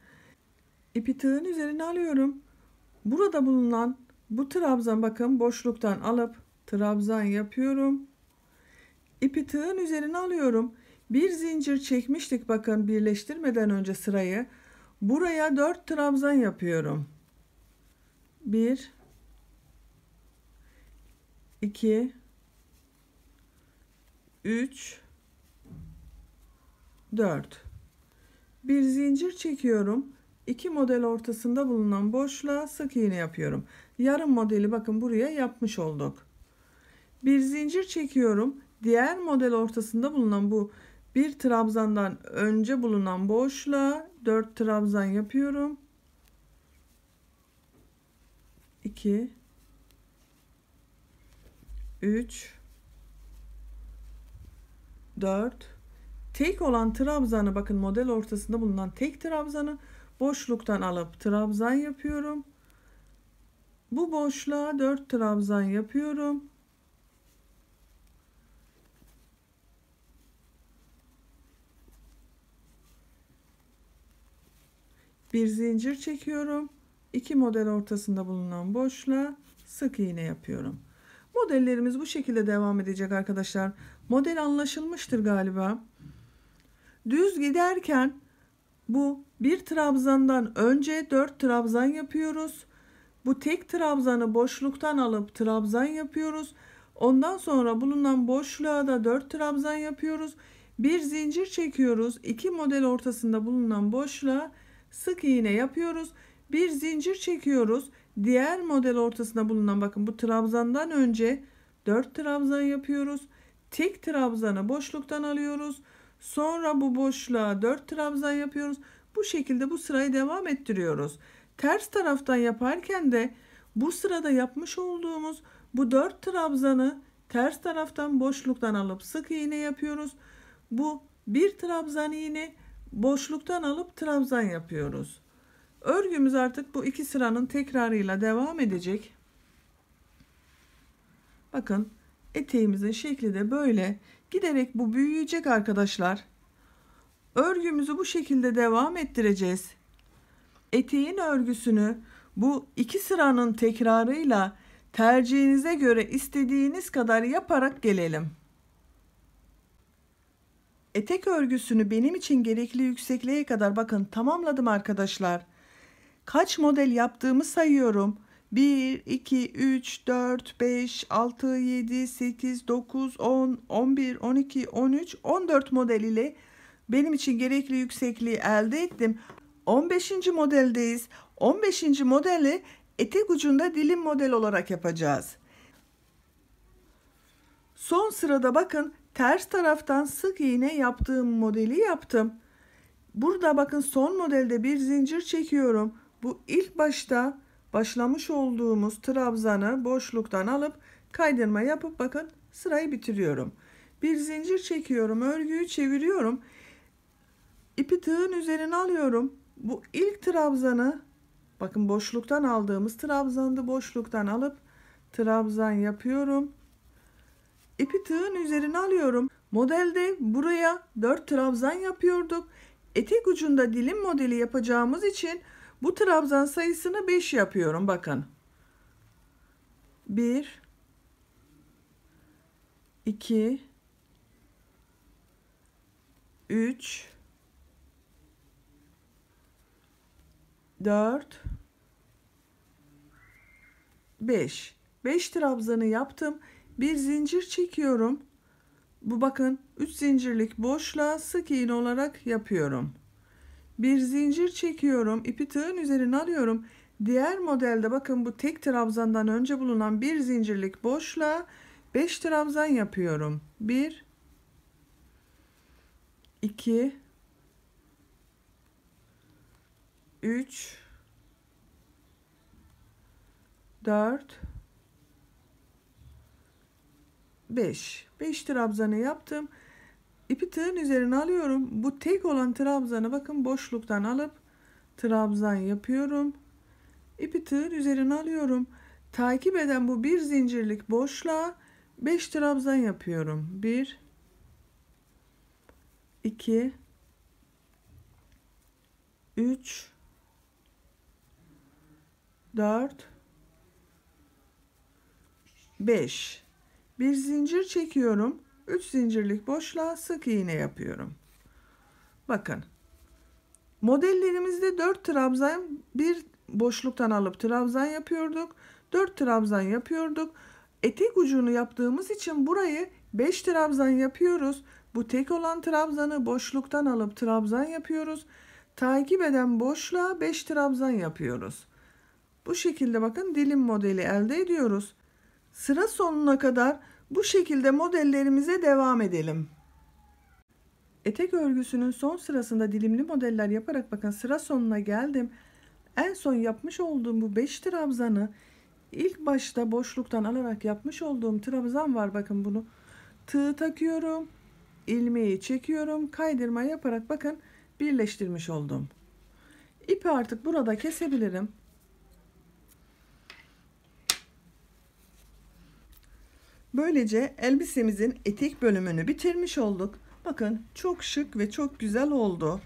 İpi tığın üzerine alıyorum. Burada bulunan bu trabzan bakın boşluktan alıp trabzan yapıyorum. İpi tığın üzerine alıyorum. Bir zincir çekmiştik bakın birleştirmeden önce sırayı. Buraya 4 trabzan yapıyorum. 1 2 3 4. Bir zincir çekiyorum. 2 model ortasında bulunan boşluğa sık iğne yapıyorum. Yarım modeli bakın buraya yapmış olduk. Bir zincir çekiyorum. Diğer model ortasında bulunan bu bir trabzandan önce bulunan boşluğa 4 trabzan yapıyorum. 2 3 4. Tek olan trabzanı bakın model ortasında bulunan tek trabzanı boşluktan alıp trabzan yapıyorum. Bu boşluğa 4 trabzan yapıyorum. Bir zincir çekiyorum. 2 model ortasında bulunan boşluğa sık iğne yapıyorum. Modellerimiz bu şekilde devam edecek arkadaşlar. Model anlaşılmıştır galiba. Düz giderken bu bir trabzandan önce 4 trabzan yapıyoruz. Bu tek trabzanı boşluktan alıp trabzan yapıyoruz. Ondan sonra bulunan boşluğa da 4 trabzan yapıyoruz. Bir zincir çekiyoruz. 2 model ortasında bulunan boşluğa sık iğne yapıyoruz. Bir zincir çekiyoruz. Diğer model ortasında bulunan bakın bu trabzandan önce 4 trabzan yapıyoruz. Tek trabzanı boşluktan alıyoruz. Sonra bu boşluğa 4 trabzan yapıyoruz. Bu şekilde bu sırayı devam ettiriyoruz. Ters taraftan yaparken de bu sırada yapmış olduğumuz bu 4 trabzanı ters taraftan boşluktan alıp sık iğne yapıyoruz. Bu bir trabzan iğne boşluktan alıp trabzan yapıyoruz. Örgümüz artık bu iki sıranın tekrarıyla devam edecek. Bakın eteğimizin şekli de böyle. Giderek bu büyüyecek arkadaşlar. Örgümüzü bu şekilde devam ettireceğiz. Eteğin örgüsünü bu iki sıranın tekrarıyla tercihinize göre istediğiniz kadar yaparak gelelim. Etek örgüsünü benim için gerekli yüksekliğe kadar bakın tamamladım arkadaşlar. Kaç model yaptığımı sayıyorum. 1, 2, 3, 4, 5, 6, 7, 8, 9, 10, 11, 12, 13, 14 model ile benim için gerekli yüksekliği elde ettim. 15. modeldeyiz. 15. modeli etek ucunda dilim model olarak yapacağız. Son sırada bakın ters taraftan sık iğne yaptığım modeli yaptım. Burada bakın son modelde bir zincir çekiyorum. Bu ilk başta başlamış olduğumuz trabzanı boşluktan alıp kaydırma yapıp bakın sırayı bitiriyorum. Bir zincir çekiyorum, örgüyü çeviriyorum. İpi tığın üzerine alıyorum. Bu ilk trabzanı bakın boşluktan aldığımız trabzandı, boşluktan alıp trabzan yapıyorum. İpi tığın üzerine alıyorum. Modelde buraya 4 trabzan yapıyorduk. Etek ucunda dilim modeli yapacağımız için bu trabzan sayısını 5 yapıyorum bakın. 1 2 3 4 5. 5 trabzanı yaptım. Bir zincir çekiyorum. Bu bakın 3 zincirlik boşluğa sık iğne olarak yapıyorum. Bir zincir çekiyorum. İpi tığın üzerine alıyorum. Diğer modelde bakın bu tek trabzandan önce bulunan bir zincirlik boşluğa 5 trabzan yapıyorum. 1 2 3 4 5. 5 trabzanı yaptım. İpi tığın üzerine alıyorum. Bu tek olan trabzanı bakın boşluktan alıp trabzan yapıyorum. İpi tığın üzerine alıyorum. Takip eden bu bir zincirlik boşluğa 5 trabzan yapıyorum. 1 2 3 4 5. Bir zincir çekiyorum. 3 zincirlik boşluğa sık iğne yapıyorum. Bakın. Modellerimizde 4 trabzan, bir boşluktan alıp trabzan yapıyorduk. 4 trabzan yapıyorduk. Etek ucunu yaptığımız için burayı 5 trabzan yapıyoruz. Bu tek olan trabzanı boşluktan alıp trabzan yapıyoruz. Takip eden boşluğa 5 trabzan yapıyoruz. Bu şekilde bakın dilim modeli elde ediyoruz. Sıra sonuna kadar bu şekilde modellerimize devam edelim. Etek örgüsünün son sırasında dilimli modeller yaparak bakın sıra sonuna geldim. En son yapmış olduğum bu 5 trabzanı ilk başta boşluktan alarak yapmış olduğum trabzan var. Bakın bunu tığ takıyorum. İlmeği çekiyorum. Kaydırma yaparak bakın birleştirmiş oldum. İpi artık burada kesebilirim. Böylece elbisemizin etek bölümünü bitirmiş olduk. Bakın çok şık ve çok güzel oldu.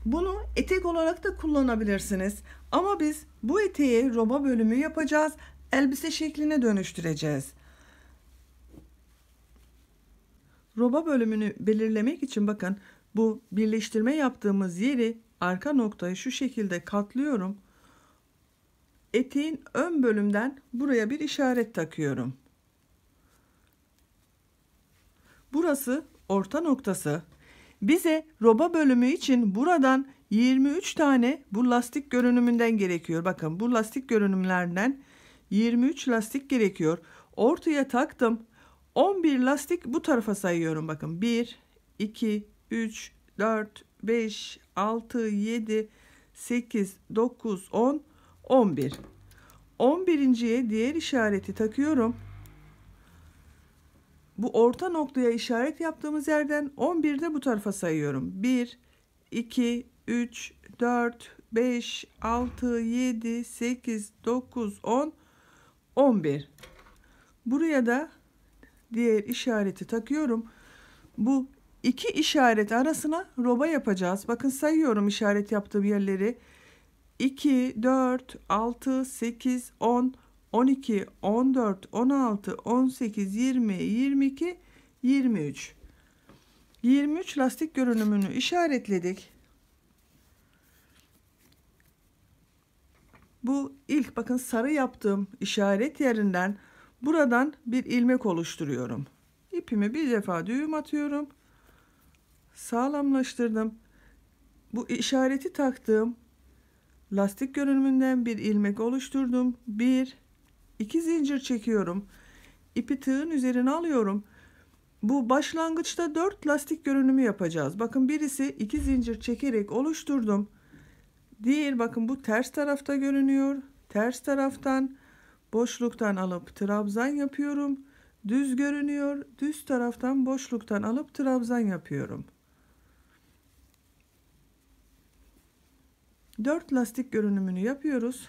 Bunu etek olarak da kullanabilirsiniz. Ama biz bu eteği roba bölümü yapacağız. Elbise şekline dönüştüreceğiz. Roba bölümünü belirlemek için bakın bu birleştirme yaptığımız yeri arka noktayı şu şekilde katlıyorum. Eteğin ön bölümden buraya bir işaret takıyorum. Burası orta noktası. Bize roba bölümü için buradan 23 tane bu lastik görünümünden gerekiyor. Bakın bu lastik görünümlerden 23 lastik gerekiyor. Ortaya taktım. 11 lastik bu tarafa sayıyorum. Bakın 1, 2, 3, 4, 5, 6, 7, 8, 9, 10, 11. 11.'ye diğer işareti takıyorum. Bu orta noktaya işaret yaptığımız yerden 11'de bu tarafa sayıyorum. 1, 2, 3, 4, 5, 6, 7, 8, 9, 10, 11. Buraya da diğer işareti takıyorum. Bu iki işaret arasına roba yapacağız. Bakın sayıyorum işaret yaptığım yerleri. 2, 4, 6, 8, 10, 12, 14, 16, 18, 20, 22, 23. 23 lastik görünümünü işaretledik. Bu ilk bakın sarı yaptığım işaret yerinden buradan bir ilmek oluşturuyorum. İpimi bir defa düğüm atıyorum. Sağlamlaştırdım. Bu işareti taktığım lastik görünümünden bir ilmek oluşturdum. 1, 2 zincir çekiyorum. İpi tığın üzerine alıyorum. Bu başlangıçta 4 lastik görünümü yapacağız. Bakın birisi 2 zincir çekerek oluşturdum. Diğer bakın bu ters tarafta görünüyor. Ters taraftan boşluktan alıp trabzan yapıyorum. Düz görünüyor. Düz taraftan boşluktan alıp trabzan yapıyorum. 4 lastik görünümünü yapıyoruz.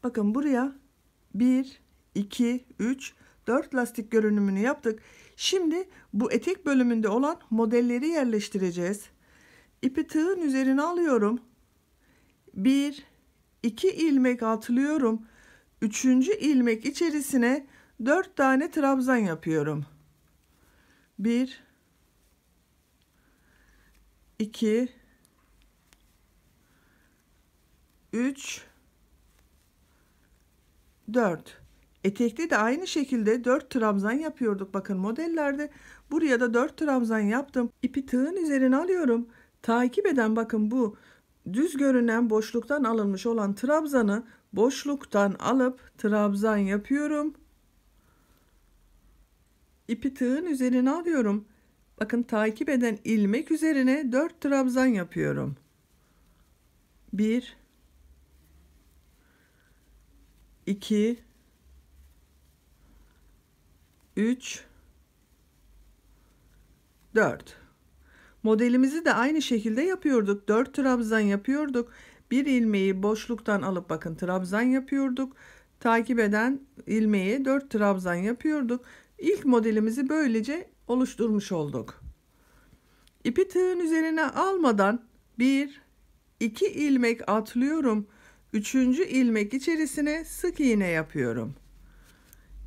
Bakın buraya 1, 2, 3, 4 lastik görünümünü yaptık. Şimdi bu etek bölümünde olan modelleri yerleştireceğiz. İpi tığın üzerine alıyorum. 1, 2 ilmek atlıyorum. 3. ilmek içerisine 4 tane trabzan yapıyorum. 1, 2, 3, 4. Etekte de aynı şekilde 4 trabzan yapıyorduk. Bakın modellerde buraya da 4 trabzan yaptım. İpi tığın üzerine alıyorum. Takip eden bakın bu düz görünen boşluktan alınmış olan trabzanı boşluktan alıp trabzan yapıyorum. İpi tığın üzerine alıyorum. Bakın takip eden ilmek üzerine 4 trabzan yapıyorum. 1, 2, 3, 4. Modelimizi de aynı şekilde yapıyorduk. 4 trabzan yapıyorduk. Bir ilmeği boşluktan alıp bakın trabzan yapıyorduk. Takip eden ilmeği 4 trabzan yapıyorduk. İlk modelimizi böylece oluşturmuş olduk. İpi tığın üzerine almadan 1, 2 ilmek atlıyorum. 3. ilmek içerisine sık iğne yapıyorum.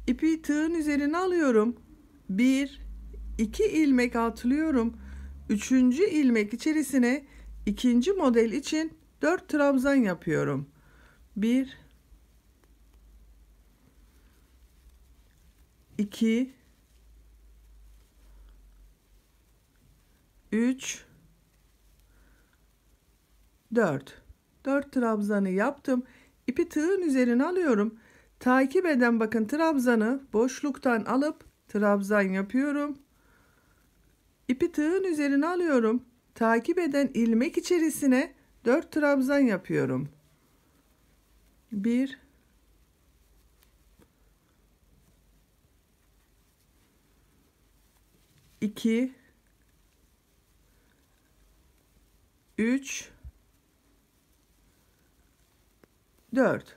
İpi tığın üzerine alıyorum. 1, 2 ilmek atlıyorum. 3. ilmek içerisine ikinci model için 4 trabzan yapıyorum. 1, 2, 3, 4. 4 trabzanı yaptım. İpi tığın üzerine alıyorum. Takip eden bakın trabzanı boşluktan alıp trabzan yapıyorum. İpi tığın üzerine alıyorum. Takip eden ilmek içerisine 4 trabzan yapıyorum. 1, 2, 3, 4.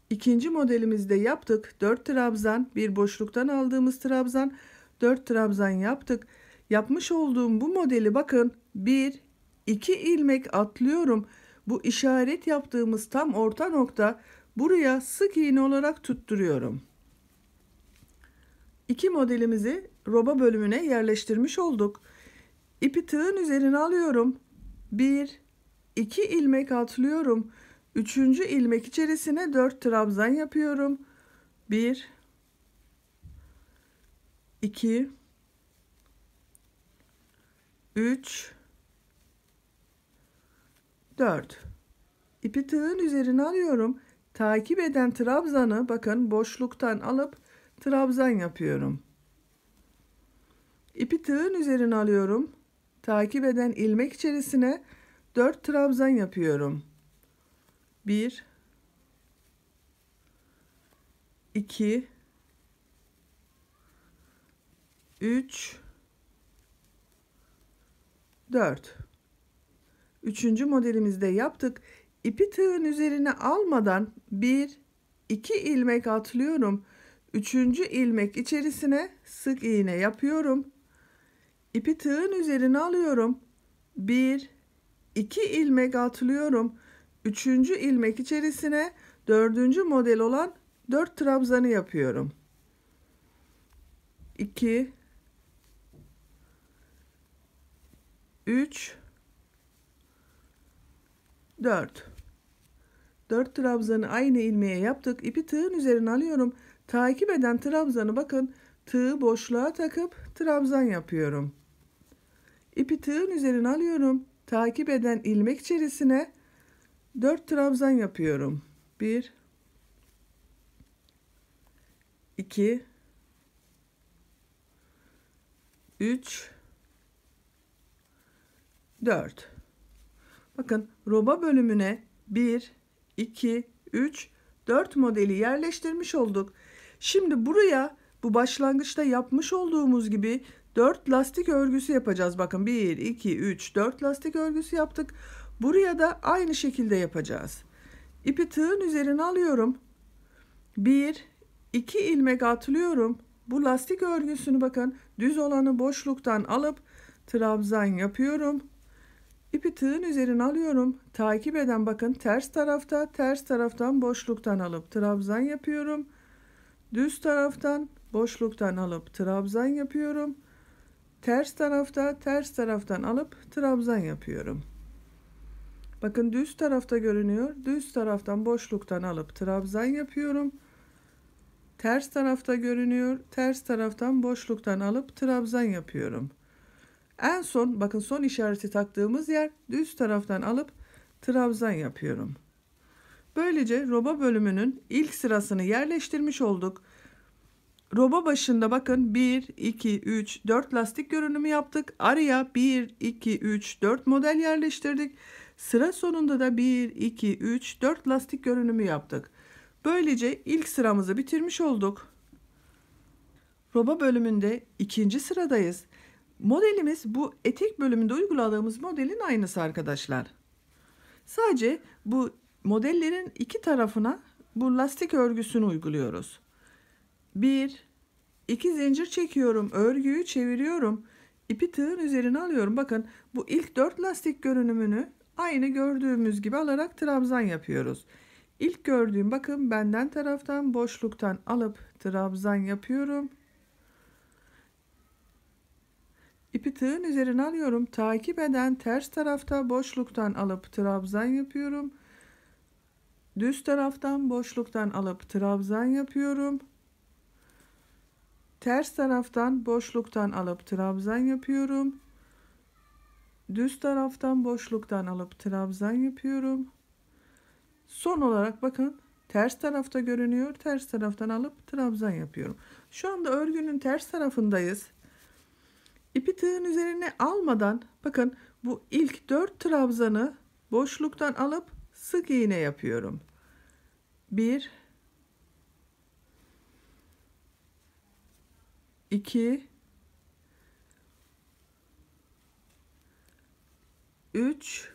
İkinci modelimizde yaptık. 4 trabzan, bir boşluktan aldığımız trabzan, 4 trabzan yaptık. Yapmış olduğum bu modeli bakın 1, 2 ilmek atlıyorum. Bu işaret yaptığımız tam orta nokta, buraya sık iğne olarak tutturuyorum. İki modelimizi roba bölümüne yerleştirmiş olduk. İpi tığın üzerine alıyorum. 1, 2 ilmek atlıyorum. 3. ilmek içerisine 4 trabzan yapıyorum. 1, 2, 3, 4. İpi tığın üzerine alıyorum. Takip eden trabzanı bakın boşluktan alıp trabzan yapıyorum. İpi tığın üzerine alıyorum. Takip eden ilmek içerisine 4 trabzan yapıyorum. 1, 2, 3, 4. Üçüncü modelimizde yaptık. İpi tığın üzerine almadan 1, 2 ilmek atlıyorum. 3. ilmek içerisine sık iğne yapıyorum. İpi tığın üzerine alıyorum. 1, 2 ilmek atlıyorum. 3. ilmek içerisine 4. model olan 4 trabzanı yapıyorum. 2, 3, 4. 4 trabzanı aynı ilmeğe yaptık. İpi tığın üzerine alıyorum. Takip eden trabzanı bakın tığı boşluğa takıp trabzan yapıyorum. İpi tığın üzerine alıyorum. Takip eden ilmek içerisine 4 trabzan yapıyorum. 1, 2, 3, 4. Bakın roba bölümüne 1, 2, 3, 4 modeli yerleştirmiş olduk. Şimdi buraya bu başlangıçta yapmış olduğumuz gibi 4 lastik örgüsü yapacağız. Bakın 1, 2, 3, 4 lastik örgüsü yaptık. Buraya da aynı şekilde yapacağız. İpi tığın üzerine alıyorum. 1, 2 ilmek atlıyorum. Bu lastik örgüsünü bakın düz olanı boşluktan alıp trabzan yapıyorum. İpi tığın üzerine alıyorum. Takip eden bakın ters tarafta, ters taraftan boşluktan alıp trabzan yapıyorum. Düz taraftan boşluktan alıp trabzan yapıyorum. Ters tarafta, ters taraftan alıp trabzan yapıyorum. Bakın düz tarafta görünüyor. Düz taraftan boşluktan alıp trabzan yapıyorum. Ters tarafta görünüyor. Ters taraftan boşluktan alıp trabzan yapıyorum. En son bakın son işareti taktığımız yer düz taraftan alıp trabzan yapıyorum. Böylece roba bölümünün ilk sırasını yerleştirmiş olduk. Roba başında bakın 1, 2, 3, 4 lastik görünümü yaptık. Araya 1, 2, 3, 4 model yerleştirdik. Sıra sonunda da 1, 2, 3, 4 lastik görünümü yaptık. Böylece ilk sıramızı bitirmiş olduk. Roba bölümünde ikinci sıradayız. Modelimiz bu etek bölümünde uyguladığımız modelin aynısı arkadaşlar. Sadece bu modellerin iki tarafına bu lastik örgüsünü uyguluyoruz. 1, 2 zincir çekiyorum, örgüyü çeviriyorum, ipi tığın üzerine alıyorum. Bakın bu ilk 4 lastik görünümünü Aynı gördüğümüz gibi alarak trabzan yapıyoruz. İlk gördüğüm, bakın, benden taraftan boşluktan alıp trabzan yapıyorum. İpi tığın üzerine alıyorum. Takip eden ters tarafta boşluktan alıp trabzan yapıyorum. Düz taraftan boşluktan alıp trabzan yapıyorum. Ters taraftan boşluktan alıp trabzan yapıyorum. Düz taraftan boşluktan alıp trabzan yapıyorum. Son olarak bakın, ters tarafta görünüyor. Ters taraftan alıp trabzan yapıyorum. Şu anda örgünün ters tarafındayız. İpi tığın üzerine almadan, bakın, bu ilk 4 trabzanı boşluktan alıp sık iğne yapıyorum. 1 2 3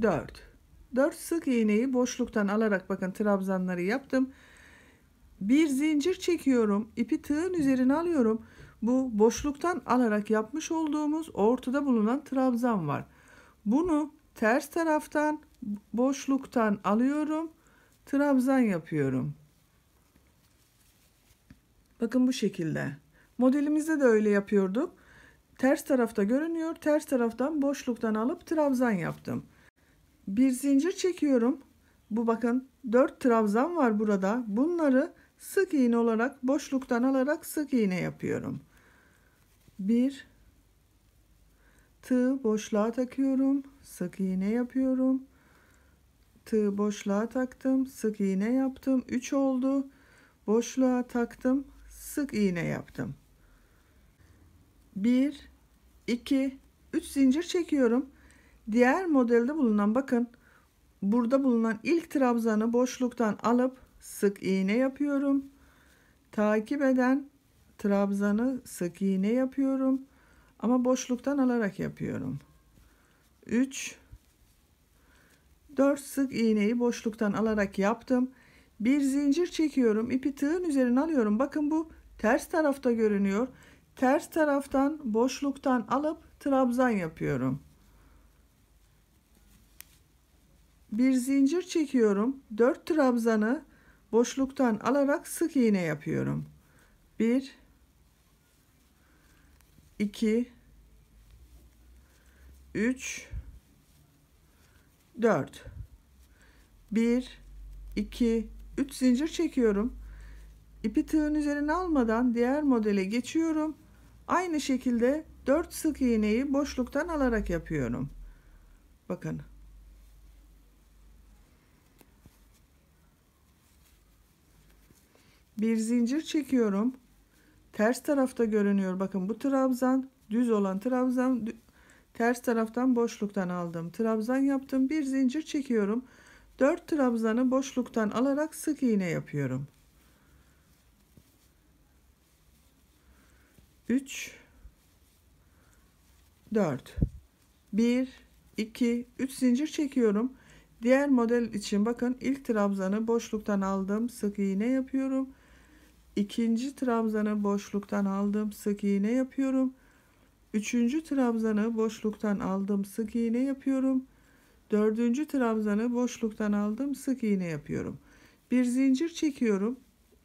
4 sık iğneyi boşluktan alarak, bakın, trabzanları yaptım. Bir zincir çekiyorum. İpi tığın üzerine alıyorum. Bu boşluktan alarak yapmış olduğumuz ortada bulunan trabzan var. Bunu ters taraftan boşluktan alıyorum. Trabzan yapıyorum. Bakın bu şekilde. Modelimizde de öyle yapıyorduk. Ters tarafta görünüyor. Ters taraftan boşluktan alıp trabzan yaptım. Bir zincir çekiyorum. Bu, bakın, 4 trabzan var burada. Bunları sık iğne olarak boşluktan alarak sık iğne yapıyorum. Bir tığ boşluğa takıyorum. Sık iğne yapıyorum. Tığ boşluğa taktım. Sık iğne yaptım. 3 oldu. Boşluğa taktım. Sık iğne yaptım. 1 2 3 zincir çekiyorum. Diğer modelde bulunan, bakın, burada bulunan ilk trabzanı boşluktan alıp sık iğne yapıyorum. Takip eden trabzanı sık iğne yapıyorum. Ama boşluktan alarak yapıyorum. 3 4 sık iğneyi boşluktan alarak yaptım. Bir zincir çekiyorum. İpi tığın üzerine alıyorum. Bakın, bu ters tarafta görünüyor. Ters taraftan boşluktan alıp trabzan yapıyorum. Bir zincir çekiyorum. 4 trabzanı boşluktan alarak sık iğne yapıyorum. 1 2 3 4 1 2 3 zincir çekiyorum. İpi tığın üzerine almadan diğer modele geçiyorum. Aynı şekilde 4 sık iğneyi boşluktan alarak yapıyorum. Bakın. Bir zincir çekiyorum. Ters tarafta görünüyor. Bakın, bu trabzan, düz olan trabzan, ters taraftan boşluktan aldım. Trabzan yaptım. Bir zincir çekiyorum. 4 trabzanı boşluktan alarak sık iğne yapıyorum. 3 4 1 2 3 zincir çekiyorum. Diğer model için, bakın, ilk trabzanı boşluktan aldım. Sık iğne yapıyorum. İkinci trabzanı boşluktan aldım. Sık iğne yapıyorum. Üçüncü trabzanı boşluktan aldım. Sık iğne yapıyorum. Dördüncü trabzanı boşluktan aldım. Sık iğne yapıyorum. Bir zincir çekiyorum.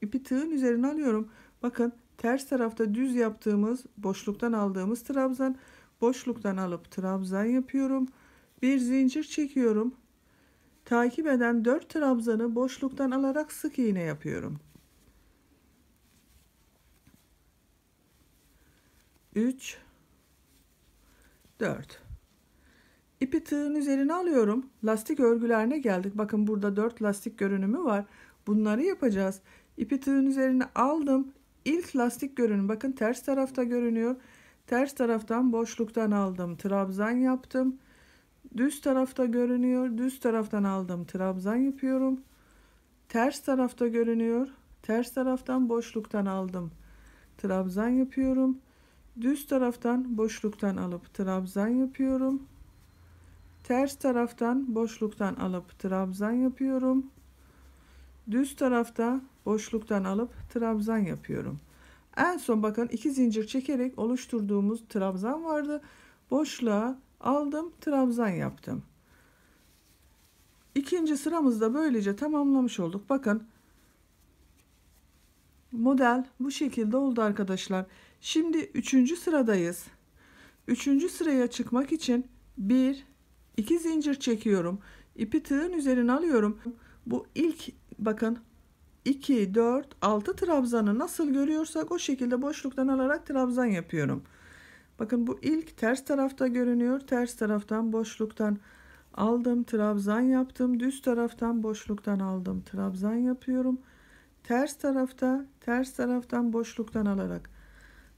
İpi tığın üzerine alıyorum. Bakın, ters tarafta düz yaptığımız, boşluktan aldığımız trabzan, boşluktan alıp trabzan yapıyorum. Bir zincir çekiyorum. Takip eden 4 trabzanı boşluktan alarak sık iğne yapıyorum. 3 4 İpi tığın üzerine alıyorum. Lastik örgülerine geldik. Bakın, burada 4 lastik görünümü var. Bunları yapacağız. İpi tığın üzerine aldım. İlk lastik görünümü, bakın, ters tarafta görünüyor. Ters taraftan boşluktan aldım. Trabzan yaptım. Düz tarafta görünüyor. Düz taraftan aldım. Trabzan yapıyorum. Ters tarafta görünüyor. Ters taraftan boşluktan aldım. Trabzan yapıyorum. Düz taraftan boşluktan alıp trabzan yapıyorum. Ters taraftan boşluktan alıp trabzan yapıyorum. Düz tarafta boşluktan alıp trabzan yapıyorum. En son bakın 2 zincir çekerek oluşturduğumuz trabzan vardı. Boşluğa aldım, trabzan yaptım. İkinci sıramızda böylece tamamlamış olduk. Bakın model bu şekilde oldu arkadaşlar. Şimdi 3. sıradayız. 3. sıraya çıkmak için 2 zincir çekiyorum. İpi tığın üzerine alıyorum. Bu ilk bakın 2, 4, 6 trabzanı nasıl görüyorsak o şekilde boşluktan alarak trabzan yapıyorum. Bakın bu ilk ters tarafta görünüyor. Ters taraftan boşluktan aldım, trabzan yaptım. Düz taraftan boşluktan aldım, trabzan yapıyorum. Ters taraftan boşluktan alarak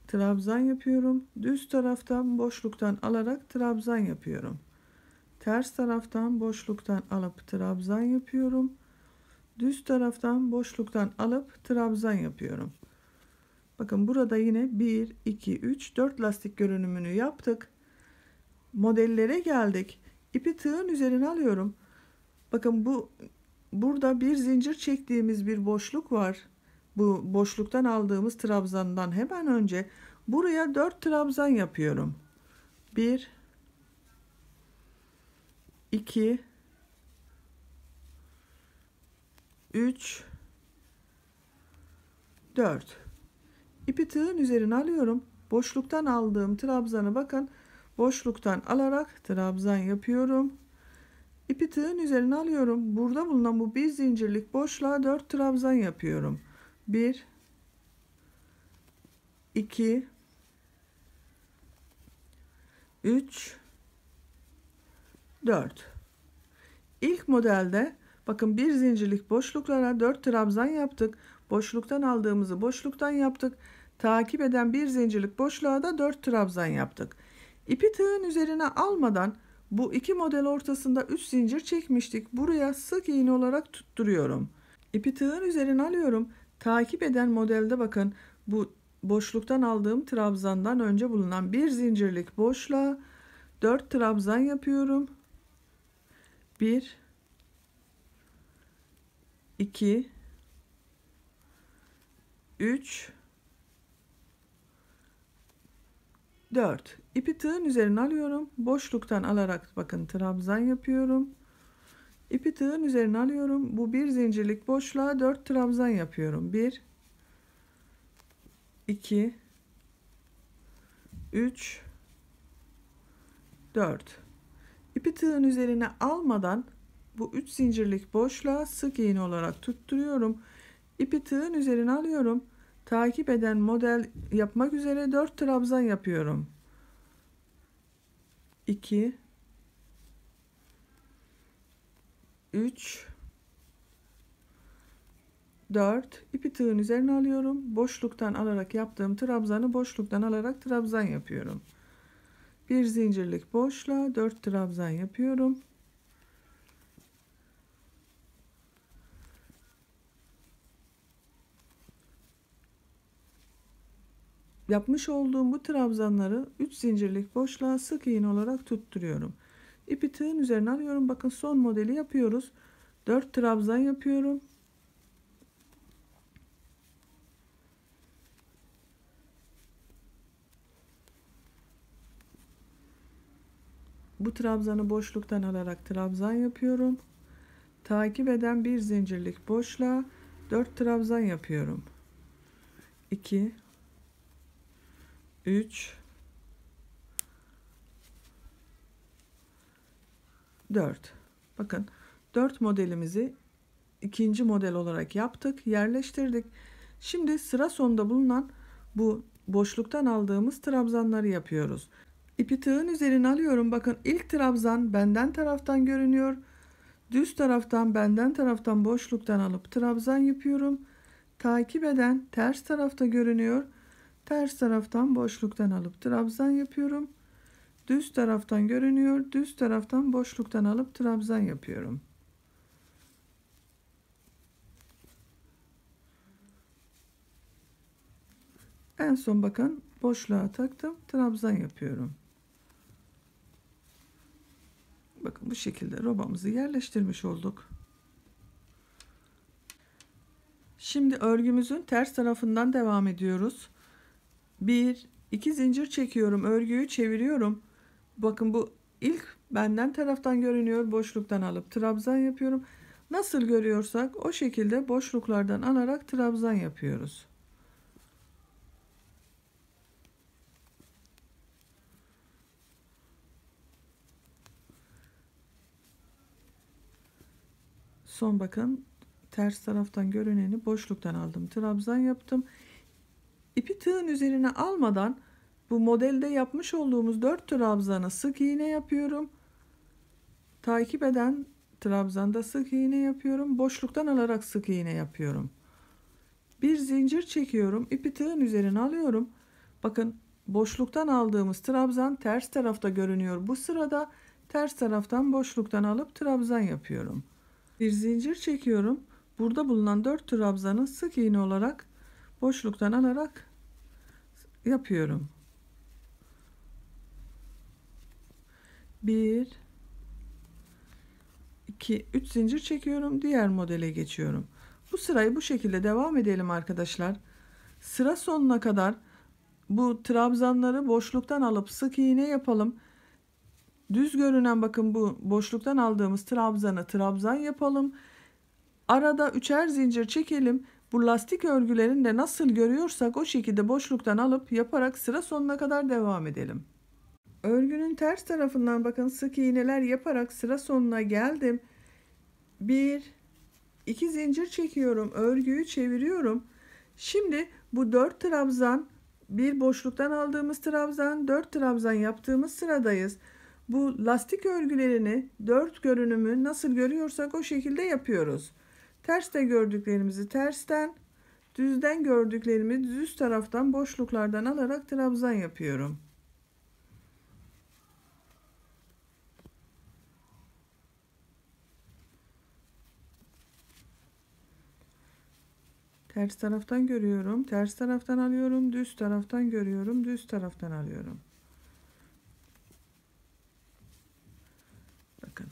trabzan yapıyorum. Düz taraftan boşluktan alarak trabzan yapıyorum. Ters taraftan boşluktan alıp trabzan yapıyorum. Düz taraftan boşluktan alıp trabzan yapıyorum. Bakın burada yine 1, 2, 3, 4 lastik görünümünü yaptık. Modellere geldik. İpi tığın üzerine alıyorum. Bakın burada bir zincir çektiğimiz bir boşluk var. Bu boşluktan aldığımız trabzandan hemen önce buraya 4 trabzan yapıyorum. 1, 2, 3, 4. İpi tığın üzerine alıyorum. Boşluktan aldığım trabzanı bakın boşluktan alarak trabzan yapıyorum. İpi tığın üzerine alıyorum. Burada bulunan bu bir zincirlik boşluğa 4 trabzan yapıyorum. 1, 2, 3, 4. İlk modelde bakın bir zincirlik boşluklara 4 trabzan yaptık. Boşluktan aldığımızı boşluktan yaptık. Takip eden bir zincirlik boşluğa da 4 trabzan yaptık. İpi tığın üzerine almadan bu iki model ortasında 3 zincir çekmiştik. Buraya sık iğne olarak tutturuyorum. İpi tığın üzerine alıyorum. Takip eden modelde bakın bu boşluktan aldığım trabzandan önce bulunan bir zincirlik boşluğa 4 trabzan yapıyorum. 1, 2, 3, 4. İpi tığın üzerine alıyorum. Boşluktan alarak bakın trabzan yapıyorum. İpi tığın üzerine alıyorum. Bu bir zincirlik boşluğa 4 trabzan yapıyorum. 1, 2, 3, 4. İpi tığın üzerine almadan bu 3 zincirlik boşluğa sık iğne olarak tutturuyorum. İpi tığın üzerine alıyorum. Takip eden model yapmak üzere 4 trabzan yapıyorum. 2, 3, 4. İpi tığın üzerine alıyorum. Boşluktan alarak yaptığım trabzanı boşluktan alarak trabzan yapıyorum. Bir zincirlik boşluğa 4 trabzan yapıyorum. Yapmış olduğum bu trabzanları 3 zincirlik boşluğa sık iğne olarak tutturuyorum. İpi tığın üzerine alıyorum. Bakın son modeli yapıyoruz. 4 trabzan yapıyorum. Bu trabzanı boşluktan alarak trabzan yapıyorum. Takip eden bir zincirlik boşluğa 4 trabzan yapıyorum. 2, 3, 4. Bakın 4 modelimizi ikinci model olarak yaptık, yerleştirdik. Şimdi sıra sonunda bulunan bu boşluktan aldığımız trabzanları yapıyoruz. İpi tığın üzerine alıyorum. Bakın ilk trabzan benden taraftan görünüyor. Düz taraftan benden taraftan boşluktan alıp trabzan yapıyorum. Takip eden ters tarafta görünüyor. Ters taraftan boşluktan alıp trabzan yapıyorum. Düz taraftan görünüyor. Düz taraftan boşluktan alıp trabzan yapıyorum. En son bakın boşluğa taktım, trabzan yapıyorum. Bakın bu şekilde robamızı yerleştirmiş olduk. Şimdi örgümüzün ters tarafından devam ediyoruz. Bir, iki zincir çekiyorum, örgüyü çeviriyorum. Bakın bu ilk benden taraftan görünüyor. Boşluktan alıp trabzan yapıyorum. Nasıl görüyorsak o şekilde boşluklardan alarak trabzan yapıyoruz. Son bakın ters taraftan görüneni boşluktan aldım. Trabzan yaptım. İpi tığın üzerine almadan bu modelde yapmış olduğumuz 4 trabzanı sık iğne yapıyorum. Takip eden trabzanda sık iğne yapıyorum. Boşluktan alarak sık iğne yapıyorum. Bir zincir çekiyorum. İpi tığın üzerine alıyorum. Bakın boşluktan aldığımız trabzan ters tarafta görünüyor. Bu sırada ters taraftan boşluktan alıp trabzan yapıyorum. Bir zincir çekiyorum. Burada bulunan 4 trabzanı sık iğne olarak boşluktan alarak yapıyorum. 1 2 3 zincir çekiyorum. Diğer modele geçiyorum. Bu sırayı bu şekilde devam edelim arkadaşlar. Sıra sonuna kadar bu trabzanları boşluktan alıp sık iğne yapalım. Düz görünen bakın bu boşluktan aldığımız trabzanı trabzan yapalım. Arada üçer zincir çekelim. Bu lastik örgülerini de nasıl görüyorsak o şekilde boşluktan alıp yaparak sıra sonuna kadar devam edelim. Örgünün ters tarafından bakın sık iğneler yaparak sıra sonuna geldim. 1 2 zincir çekiyorum. Örgüyü çeviriyorum. Şimdi bu 4 trabzan, bir boşluktan aldığımız trabzan, 4 trabzan yaptığımız sıradayız. Bu lastik örgülerini 4 görünümü nasıl görüyorsak o şekilde yapıyoruz. Terste gördüklerimizi tersten, düzden gördüklerimi düz taraftan boşluklardan alarak trabzan yapıyorum. Ters taraftan görüyorum, ters taraftan alıyorum, düz taraftan görüyorum, düz taraftan alıyorum. Bakın.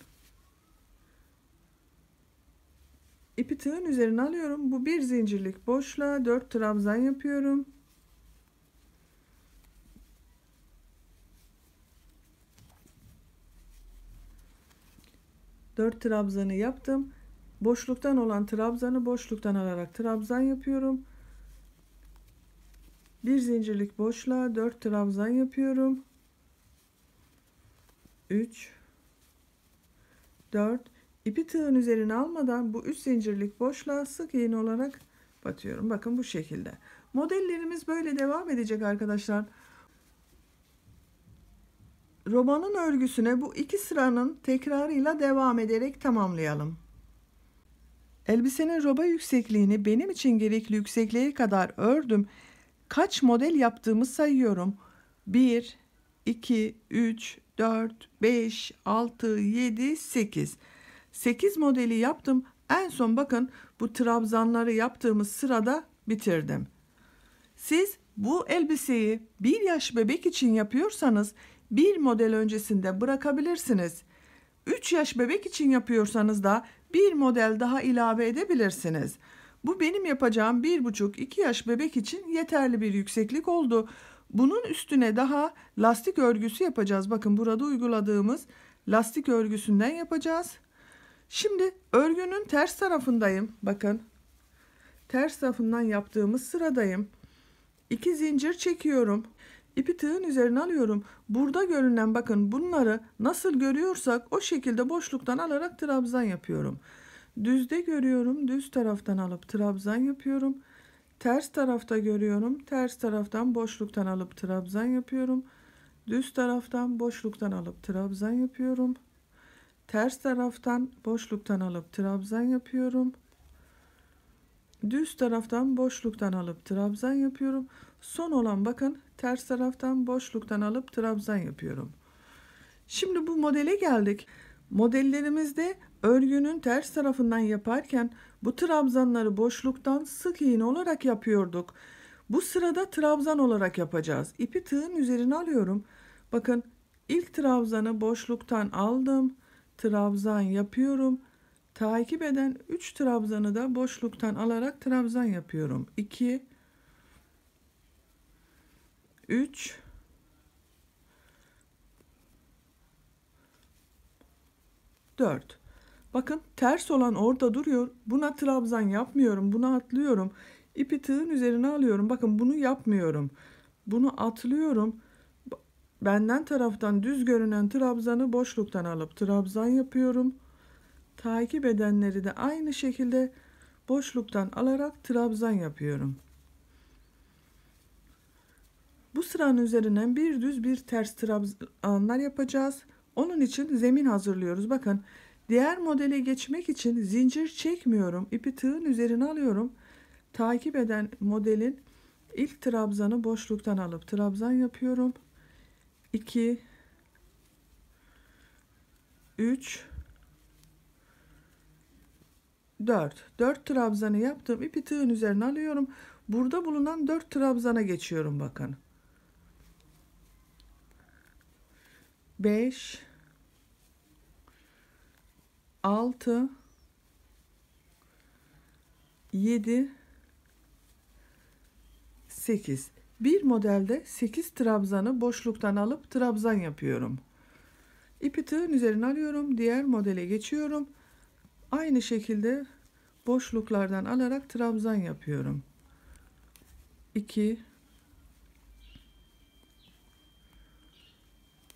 İpi tığın üzerine alıyorum. Bu bir zincirlik boşluğa 4 trabzan yapıyorum. Dört trabzanı yaptım. Boşluktan olan trabzanı boşluktan alarak trabzan yapıyorum. Bir zincirlik boşluğa 4 trabzan yapıyorum. 3 4 ipi tığın üzerine almadan bu 3 zincirlik boşluğa sık iğne olarak batıyorum. Bakın bu şekilde. Modellerimiz böyle devam edecek arkadaşlar. Romanın örgüsüne bu iki sıranın tekrarıyla devam ederek tamamlayalım. Elbisenin roba yüksekliğini benim için gerekli yüksekliğe kadar ördüm. Kaç model yaptığımı sayıyorum. 1, 2, 3, 4, 5, 6, 7, 8. 8 modeli yaptım. En son bakın bu trabzanları yaptığımız sırada bitirdim. Siz bu elbiseyi 1 yaş bebek için yapıyorsanız bir model öncesinde bırakabilirsiniz. 3 yaş bebek için yapıyorsanız da bir model daha ilave edebilirsiniz. Bu benim yapacağım 1,5-2 yaş bebek için yeterli bir yükseklik oldu. Bunun üstüne daha lastik örgüsü yapacağız. Bakın burada uyguladığımız lastik örgüsünden yapacağız. Şimdi örgünün ters tarafındayım. Bakın ters tarafından yaptığımız sıradayım. 2 zincir çekiyorum. İpi tığın üzerine alıyorum. Burada görünen bakın bunları nasıl görüyorsak o şekilde boşluktan alarak trabzan yapıyorum. Düzde görüyorum. Düz taraftan alıp trabzan yapıyorum. Ters tarafta görüyorum. Ters taraftan boşluktan alıp trabzan yapıyorum. Düz taraftan boşluktan alıp trabzan yapıyorum. Ters taraftan boşluktan alıp trabzan yapıyorum. Düz taraftan boşluktan alıp trabzan yapıyorum. Son olan bakın ters taraftan boşluktan alıp trabzan yapıyorum. Şimdi bu modele geldik. Modellerimizde örgünün ters tarafından yaparken bu trabzanları boşluktan sık iğne olarak yapıyorduk. Bu sırada trabzan olarak yapacağız. İpi tığın üzerine alıyorum. Bakın ilk trabzanı boşluktan aldım. Trabzan yapıyorum. Takip eden 3 trabzanı da boşluktan alarak trabzan yapıyorum. 2 3, 4. Bakın ters olan orada duruyor. Buna trabzan yapmıyorum. Bunu atlıyorum. İpi tığın üzerine alıyorum. Bakın bunu yapmıyorum. Bunu atlıyorum. Benden taraftan düz görünen trabzanı boşluktan alıp trabzan yapıyorum. Takip edenleri de aynı şekilde boşluktan alarak trabzan yapıyorum. Bu sıranın üzerinden bir düz bir ters trabzanlar yapacağız. Onun için zemin hazırlıyoruz. Bakın diğer modele geçmek için zincir çekmiyorum. İpi tığın üzerine alıyorum. Takip eden modelin ilk trabzanı boşluktan alıp trabzan yapıyorum. 2, 3, 4. 4 trabzanı yaptım. İpi tığın üzerine alıyorum. Burada bulunan 4 trabzana geçiyorum bakın. 5, 6, 7, 8. Bir modelde 8 trabzanı boşluktan alıp trabzan yapıyorum. İpi tığın üzerine alıyorum. Diğer modele geçiyorum. Aynı şekilde boşluklardan alarak trabzan yapıyorum. 2,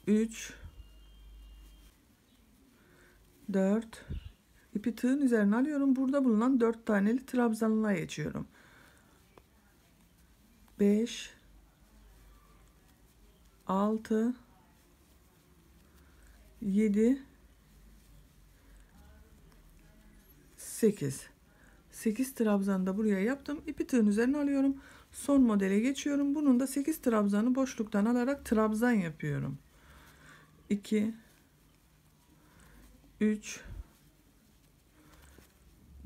3, 4. İpi tığın üzerine alıyorum. Burada bulunan 4 taneli trabzanlığa geçiyorum. 5, 6, 7, 8. 8 trabzanı da buraya yaptım. İpi tığın üzerine alıyorum. Son modele geçiyorum. Bunun da 8 trabzanı boşluktan alarak trabzan yapıyorum. 2, 3,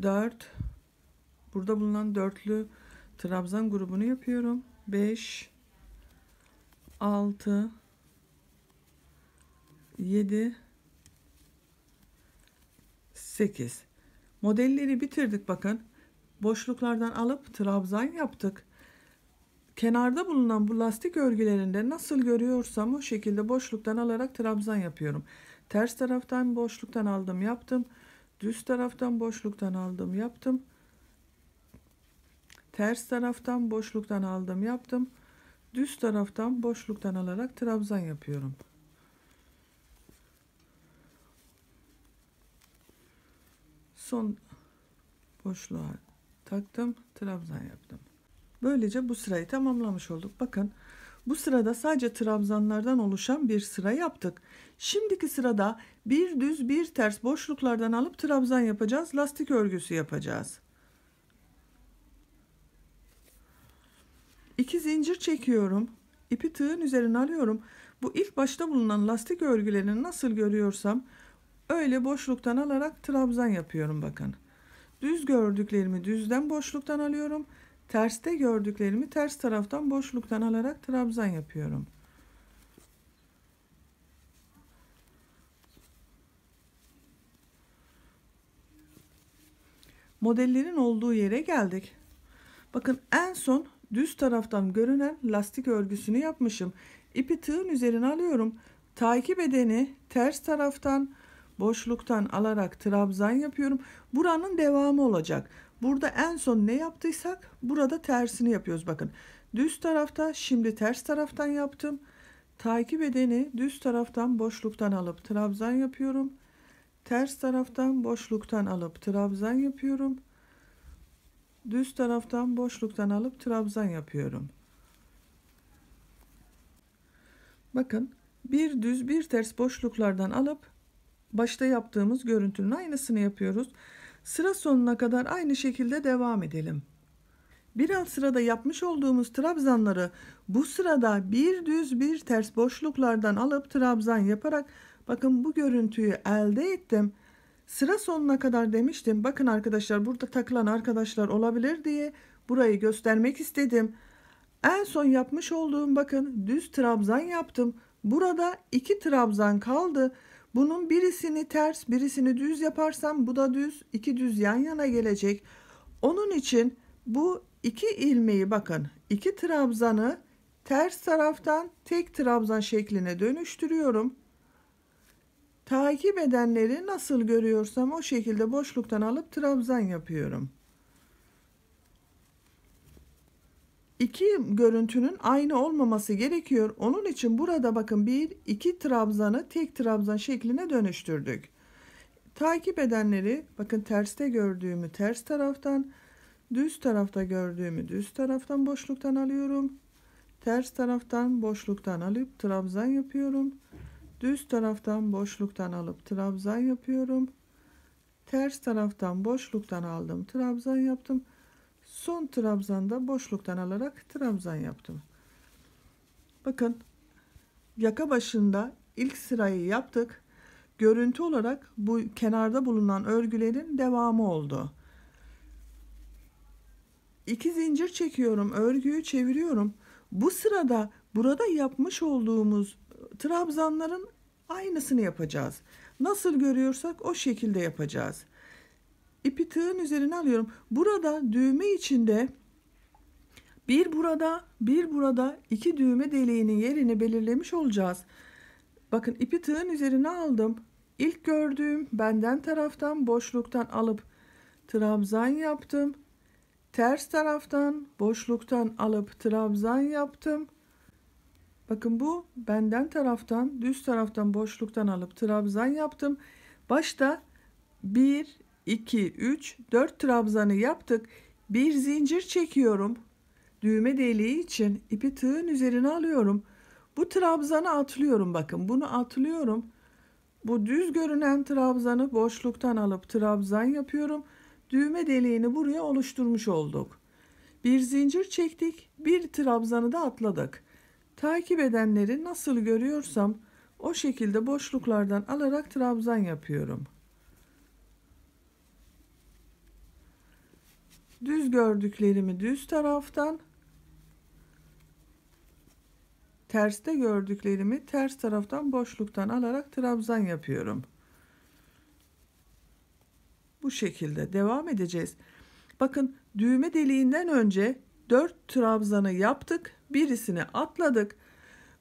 4. Burada bulunan dörtlü trabzan grubunu yapıyorum. 5, 6, 7, 8. Modelleri bitirdik bakın. Boşluklardan alıp trabzan yaptık. Kenarda bulunan bu lastik örgülerinde nasıl görüyorsam o şekilde boşluktan alarak trabzan yapıyorum. Ters taraftan boşluktan aldım yaptım. Düz taraftan boşluktan aldım yaptım. Ters taraftan boşluktan aldım yaptım. Düz taraftan boşluktan alarak trabzan yapıyorum. Son boşluğa taktım, trabzan yaptım. Böylece bu sırayı tamamlamış olduk. Bakın bu sırada sadece trabzanlardan oluşan bir sıra yaptık. Şimdiki sırada bir düz bir ters boşluklardan alıp trabzan yapacağız. Lastik örgüsü yapacağız. 2 zincir çekiyorum. İpi tığın üzerine alıyorum. Bu ilk başta bulunan lastik örgülerini nasıl görüyorsam öyle boşluktan alarak trabzan yapıyorum bakın. Düz gördüklerimi düzden boşluktan alıyorum. Terste gördüklerimi ters taraftan boşluktan alarak trabzan yapıyorum. Modellerin olduğu yere geldik. Bakın en son düz taraftan görünen lastik örgüsünü yapmışım. İpi tığın üzerine alıyorum. Takip edeni ters taraftan boşluktan alarak trabzan yapıyorum. Buranın devamı olacak. Burada en son ne yaptıysak burada tersini yapıyoruz. Bakın düz tarafta şimdi ters taraftan yaptım. Takip edeni düz taraftan boşluktan alıp trabzan yapıyorum. Ters taraftan boşluktan alıp trabzan yapıyorum. Düz taraftan boşluktan alıp trabzan yapıyorum. Bakın bir düz bir ters boşluklardan alıp başta yaptığımız görüntünün aynısını yapıyoruz. Sıra sonuna kadar aynı şekilde devam edelim. Bir alt sırada yapmış olduğumuz trabzanları bu sırada bir düz bir ters boşluklardan alıp trabzan yaparak bakın bu görüntüyü elde ettim. Sıra sonuna kadar demiştim. Bakın arkadaşlar burada takılan arkadaşlar olabilir diye burayı göstermek istedim. En son yapmış olduğum bakın düz trabzan yaptım. Burada 2 trabzan kaldı. Bunun birisini ters birisini düz yaparsam bu da düz 2 düz yan yana gelecek. Onun için bu 2 ilmeği bakın 2 trabzanı ters taraftan tek trabzan şekline dönüştürüyorum. Takip edenleri nasıl görüyorsam o şekilde boşluktan alıp trabzan yapıyorum. İki görüntünün aynı olmaması gerekiyor. Onun için burada bakın iki trabzanı tek trabzan şekline dönüştürdük. Takip edenleri bakın terste gördüğümü ters taraftan, düz tarafta gördüğümü düz taraftan boşluktan alıyorum. Ters taraftan boşluktan alıp trabzan yapıyorum. Düz taraftan boşluktan alıp trabzan yapıyorum. Ters taraftan boşluktan aldım, trabzan yaptım. Son trabzanda boşluktan alarak trabzan yaptım. Bakın yaka başında ilk sırayı yaptık. Görüntü olarak bu kenarda bulunan örgülerin devamı oldu. 2 zincir çekiyorum, örgüyü çeviriyorum. Bu sırada burada yapmış olduğumuz trabzanların aynısını yapacağız. Nasıl görüyorsak o şekilde yapacağız. İpi tığın üzerine alıyorum. Burada düğme içinde bir burada iki düğme deliğinin yerini belirlemiş olacağız. Bakın ipi tığın üzerine aldım. İlk gördüğüm benden taraftan boşluktan alıp trabzan yaptım. Ters taraftan boşluktan alıp trabzan yaptım. Bakın bu benden taraftan düz taraftan boşluktan alıp trabzan yaptım. Başta 1, 2, 3, 4 trabzanı yaptık. Bir zincir çekiyorum. Düğme deliği için ipi tığın üzerine alıyorum. Bu trabzanı atlıyorum, bakın bunu atlıyorum. Bu düz görünen trabzanı boşluktan alıp trabzan yapıyorum. Düğme deliğini buraya oluşturmuş olduk. Bir zincir çektik, bir trabzanı da atladık. Takip edenleri nasıl görüyorsam o şekilde boşluklardan alarak trabzan yapıyorum. Düz gördüklerimi düz taraftan, terste gördüklerimi ters taraftan boşluktan alarak trabzan yapıyorum. Bu şekilde devam edeceğiz. Bakın düğme deliğinden önce 4 trabzanı yaptık, birisini atladık.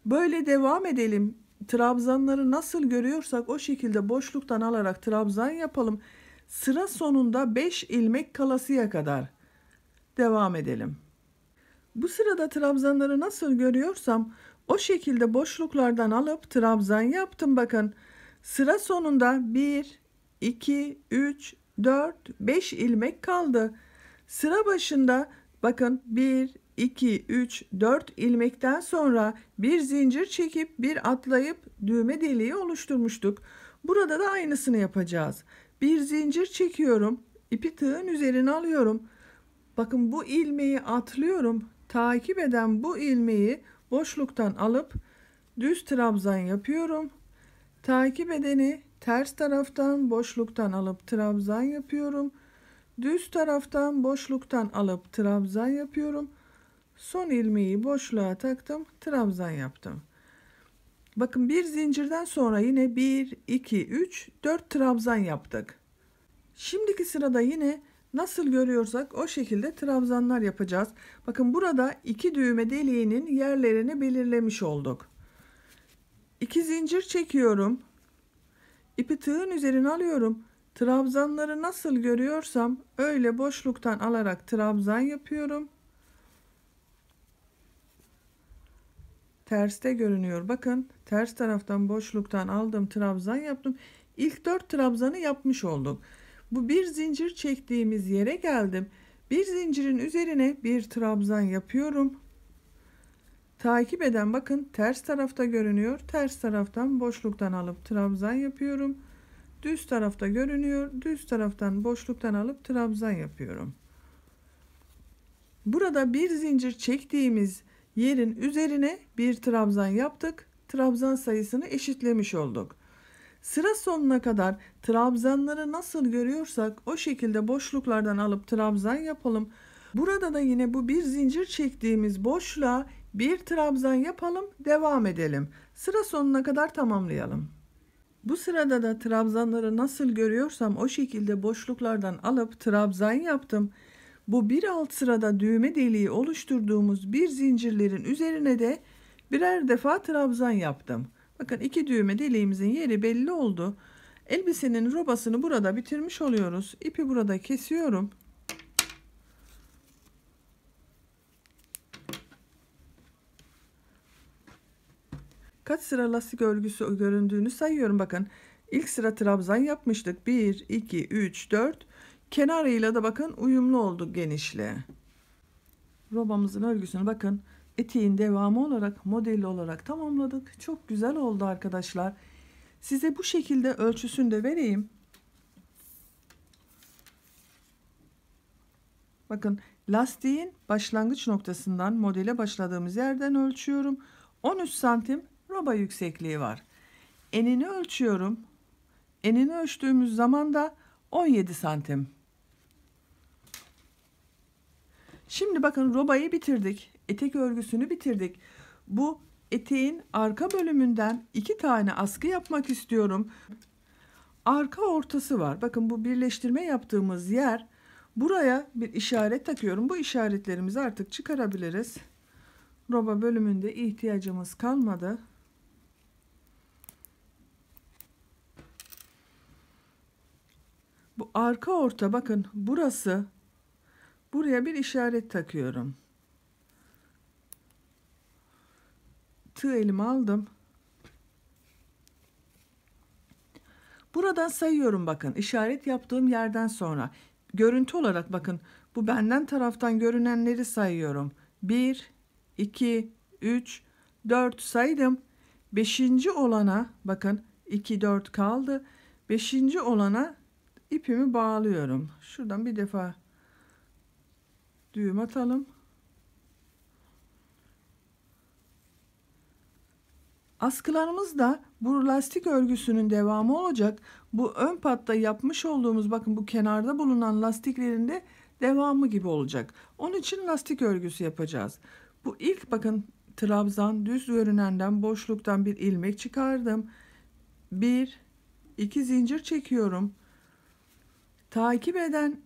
Böyle devam edelim. Trabzanları nasıl görüyorsak o şekilde boşluktan alarak trabzan yapalım. Sıra sonunda 5 ilmek kalasıya kadar devam edelim. Bu sırada trabzanları nasıl görüyorsam o şekilde boşluklardan alıp trabzan yaptım. Bakın sıra sonunda 1, 2, 3, 4, 5 ilmek kaldı. Sıra başında bakın 1, 2, 3, 4 ilmekten sonra bir zincir çekip bir atlayıp düğme deliği oluşturmuştuk. Burada da aynısını yapacağız. Bir zincir çekiyorum, ipi tığın üzerine alıyorum. Bakın bu ilmeği atlıyorum. Takip eden bu ilmeği boşluktan alıp düz trabzan yapıyorum. Takip edeni ters taraftan boşluktan alıp trabzan yapıyorum. Düz taraftan boşluktan alıp trabzan yapıyorum. Son ilmeği boşluğa taktım, trabzan yaptım. Bakın bir zincirden sonra yine 1, 2, 3, 4 trabzan yaptık. Şimdiki sırada yine nasıl görüyorsak o şekilde trabzanlar yapacağız. Bakın burada iki düğme deliğinin yerlerini belirlemiş olduk. 2 zincir çekiyorum. İpi tığın üzerine alıyorum. Trabzanları nasıl görüyorsam öyle boşluktan alarak trabzan yapıyorum. Terste görünüyor. Bakın ters taraftan boşluktan aldım, trabzan yaptım. İlk 4 trabzanı yapmış olduk. Bu bir zincir çektiğimiz yere geldim. Bir zincirin üzerine bir trabzan yapıyorum. Takip eden bakın ters tarafta görünüyor. Ters taraftan boşluktan alıp trabzan yapıyorum. Düz tarafta görünüyor. Düz taraftan boşluktan alıp trabzan yapıyorum. Burada bir zincir çektiğimiz yerin üzerine bir trabzan yaptık. Trabzan sayısını eşitlemiş olduk. Sıra sonuna kadar trabzanları nasıl görüyorsak o şekilde boşluklardan alıp trabzan yapalım. Burada da yine bu bir zincir çektiğimiz boşluğa bir trabzan yapalım, devam edelim. Sıra sonuna kadar tamamlayalım. Bu sırada da trabzanları nasıl görüyorsam o şekilde boşluklardan alıp trabzan yaptım. Bu bir alt sırada düğme deliği oluşturduğumuz bir zincirlerin üzerine de birer defa trabzan yaptım. Bakın 2 düğme deliğimizin yeri belli oldu. Elbisenin robasını burada bitirmiş oluyoruz. İpi burada kesiyorum. Kaç sıra lastik örgüsü göründüğünü sayıyorum. Bakın ilk sıra trabzan yapmıştık. 1, 2, 3, 4. Kenarıyla da bakın uyumlu oldu genişliğe. Robamızın örgüsünü bakın eteğin devamı olarak modeli olarak tamamladık. Çok güzel oldu arkadaşlar. Size bu şekilde ölçüsünü de vereyim. Bakın lastiğin başlangıç noktasından modele başladığımız yerden ölçüyorum. 13 santim roba yüksekliği var. Enini ölçüyorum. Enini ölçtüğümüz zaman da 17 santim. Şimdi bakın robayı bitirdik. Etek örgüsünü bitirdik. Bu eteğin arka bölümünden 2 tane askı yapmak istiyorum. Arka ortası var. Bakın bu birleştirme yaptığımız yer. Buraya bir işaret takıyorum. Bu işaretlerimizi artık çıkarabiliriz. Roba bölümünde ihtiyacımız kalmadı. Bu arka orta bakın burası. Buraya bir işaret takıyorum. Tığ elime aldım. Buradan sayıyorum bakın işaret yaptığım yerden sonra. Görüntü olarak bakın bu benden taraftan görünenleri sayıyorum. 1, 2, 3, 4 saydım. 5. olana bakın 2, 4 kaldı. 5. olana ipimi bağlıyorum. Şuradan bir defa düğüm atalım. Askılarımız da bu lastik örgüsünün devamı olacak. Bu ön patta yapmış olduğumuz bakın bu kenarda bulunan lastiklerin de devamı gibi olacak. Onun için lastik örgüsü yapacağız. Bu ilk bakın trabzan düz görünenden boşluktan bir ilmek çıkardım. 1, 2 zincir çekiyorum. Takip eden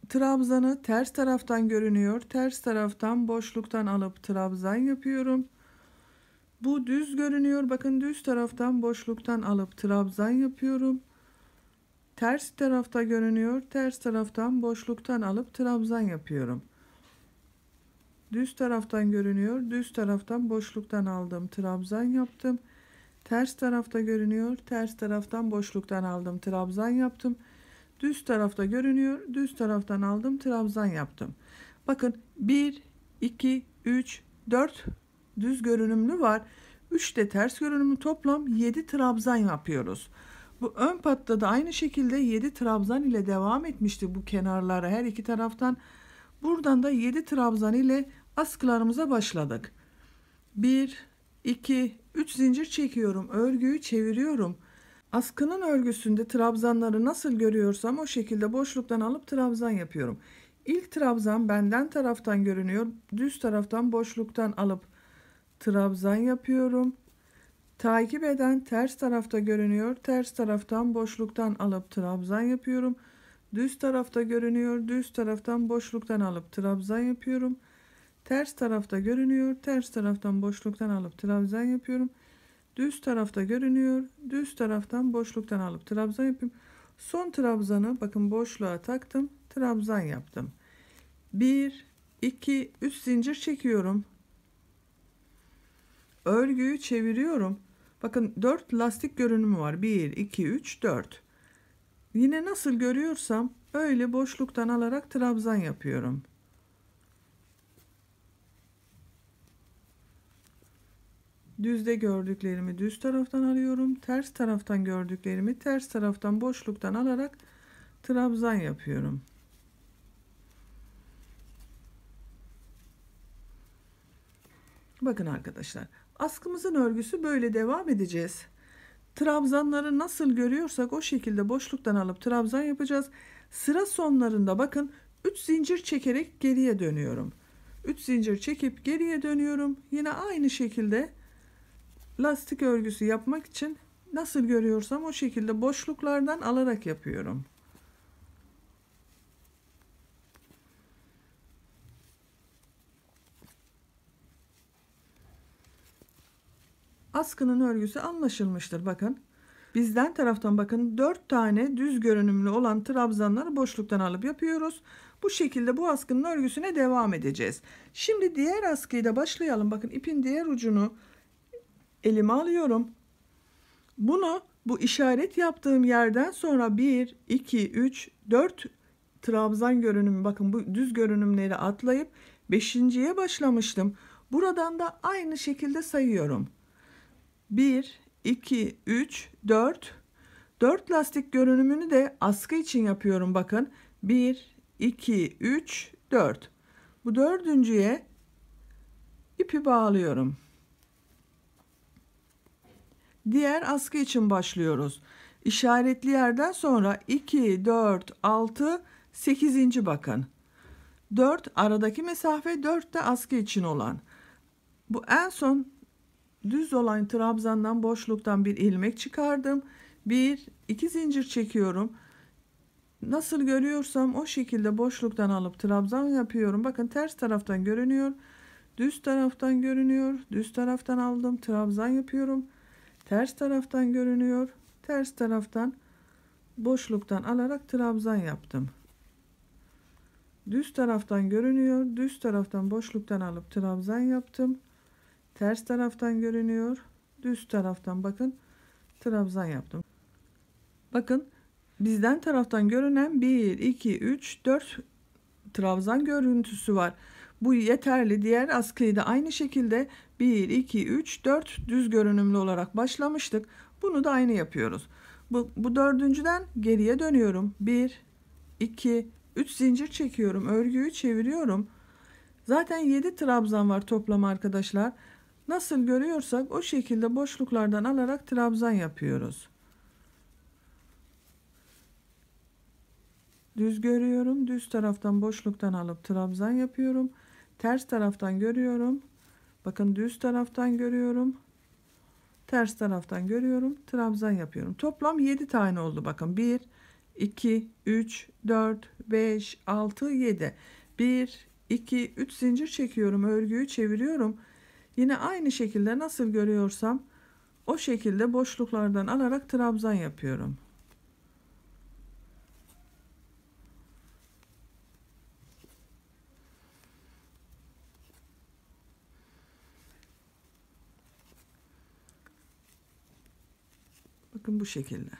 trabzanı ters taraftan görünüyor. Ters taraftan boşluktan alıp trabzan yapıyorum. Bu düz görünüyor. Bakın düz taraftan boşluktan alıp trabzan yapıyorum. Ters tarafta görünüyor. Ters taraftan boşluktan alıp trabzan yapıyorum. Düz taraftan görünüyor. Düz taraftan boşluktan aldım. Trabzan yaptım. Ters tarafta görünüyor. Ters taraftan boşluktan aldım. Trabzan yaptım. Düz tarafta görünüyor. Düz taraftan aldım. Trabzan yaptım. Bakın 1, 2, 3, 4 düz görünümlü var. 3 de ters görünümlü toplam 7 trabzan yapıyoruz. Bu ön patta da aynı şekilde 7 trabzan ile devam etmişti bu kenarlara her iki taraftan. Buradan da 7 trabzan ile askılarımıza başladık. 1, 2, 3 zincir çekiyorum. Örgüyü çeviriyorum. Askının örgüsünde trabzanları nasıl görüyorsam o şekilde boşluktan alıp trabzan yapıyorum. İlk trabzan benden taraftan görünüyor. Düz taraftan boşluktan alıp trabzan yapıyorum. Takip eden ters tarafta görünüyor. Ters taraftan boşluktan alıp trabzan yapıyorum. Düz tarafta görünüyor. Düz taraftan boşluktan alıp trabzan yapıyorum. Ters tarafta görünüyor. Ters taraftan boşluktan alıp trabzan yapıyorum. Düz tarafta görünüyor. Düz taraftan boşluktan alıp trabzan yapıyorum. Son trabzanı bakın boşluğa taktım. Trabzan yaptım. 1, 2, 3 zincir çekiyorum. Örgüyü çeviriyorum. Bakın 4 lastik görünümü var. 1, 2, 3, 4. Yine nasıl görüyorsam öyle boşluktan alarak trabzan yapıyorum. Düzde gördüklerimi düz taraftan alıyorum. Ters taraftan gördüklerimi ters taraftan boşluktan alarak trabzan yapıyorum. Bakın arkadaşlar, askımızın örgüsü böyle devam edeceğiz. Trabzanları nasıl görüyorsak o şekilde boşluktan alıp trabzan yapacağız. Sıra sonlarında bakın 3 zincir çekerek geriye dönüyorum. 3 zincir çekip geriye dönüyorum. Yine aynı şekilde lastik örgüsü yapmak için nasıl görüyorsam o şekilde boşluklardan alarak yapıyorum. askının örgüsü anlaşılmıştır. Bakın. Bizden taraftan bakın 4 tane düz görünümlü olan trabzanları boşluktan alıp yapıyoruz. Bu şekilde bu askının örgüsüne devam edeceğiz. Şimdi diğer askıyı da başlayalım. Bakın ipin diğer ucunu elime alıyorum. Bunu bu işaret yaptığım yerden sonra 1, 2, 3, 4 trabzan görünümü, bakın bu düz görünümleri atlayıp 5.'ye başlamıştım. Buradan da aynı şekilde sayıyorum. 1, 2, 3, 4. 4 lastik görünümünü de askı için yapıyorum bakın. 1, 2, 3, 4. Bu dördüncüye ipi bağlıyorum. Diğer askı için başlıyoruz. İşaretli yerden sonra 2, 4, 6, 8. bakın. 4 aradaki mesafe, 4 de askı için olan. Bu en son düz olan trabzandan boşluktan bir ilmek çıkardım. 1, 2 zincir çekiyorum. Nasıl görüyorsam o şekilde boşluktan alıp trabzan yapıyorum. Bakın ters taraftan görünüyor. Düz taraftan görünüyor. Düz taraftan aldım. Trabzan yapıyorum. Ters taraftan görünüyor. Ters taraftan boşluktan alarak trabzan yaptım. Düz taraftan görünüyor. Düz taraftan boşluktan alıp trabzan yaptım. Ters taraftan görünüyor. Düz taraftan bakın trabzan yaptım. Bakın bizden taraftan görünen 1, 2, 3, 4 trabzan görüntüsü var. Bu yeterli. Diğer askıyı da aynı şekilde 1, 2, 3, 4 düz görünümlü olarak başlamıştık. Bunu da aynı yapıyoruz. Bu dördüncüden geriye dönüyorum. 1, 2, 3 zincir çekiyorum. Örgüyü çeviriyorum. Zaten 7 trabzan var toplam arkadaşlar. Nasıl görüyorsak o şekilde boşluklardan alarak trabzan yapıyoruz. Düz görüyorum. Düz taraftan boşluktan alıp trabzan yapıyorum. Ters taraftan görüyorum. Bakın düz taraftan görüyorum. Ters taraftan görüyorum. Trabzan yapıyorum. Toplam 7 tane oldu. Bakın 1, 2, 3, 4, 5, 6, 7. 1, 2, 3 zincir çekiyorum. Örgüyü çeviriyorum. Yine aynı şekilde nasıl görüyorsam o şekilde boşluklardan alarak trabzan yapıyorum. Bakın bu şekilde.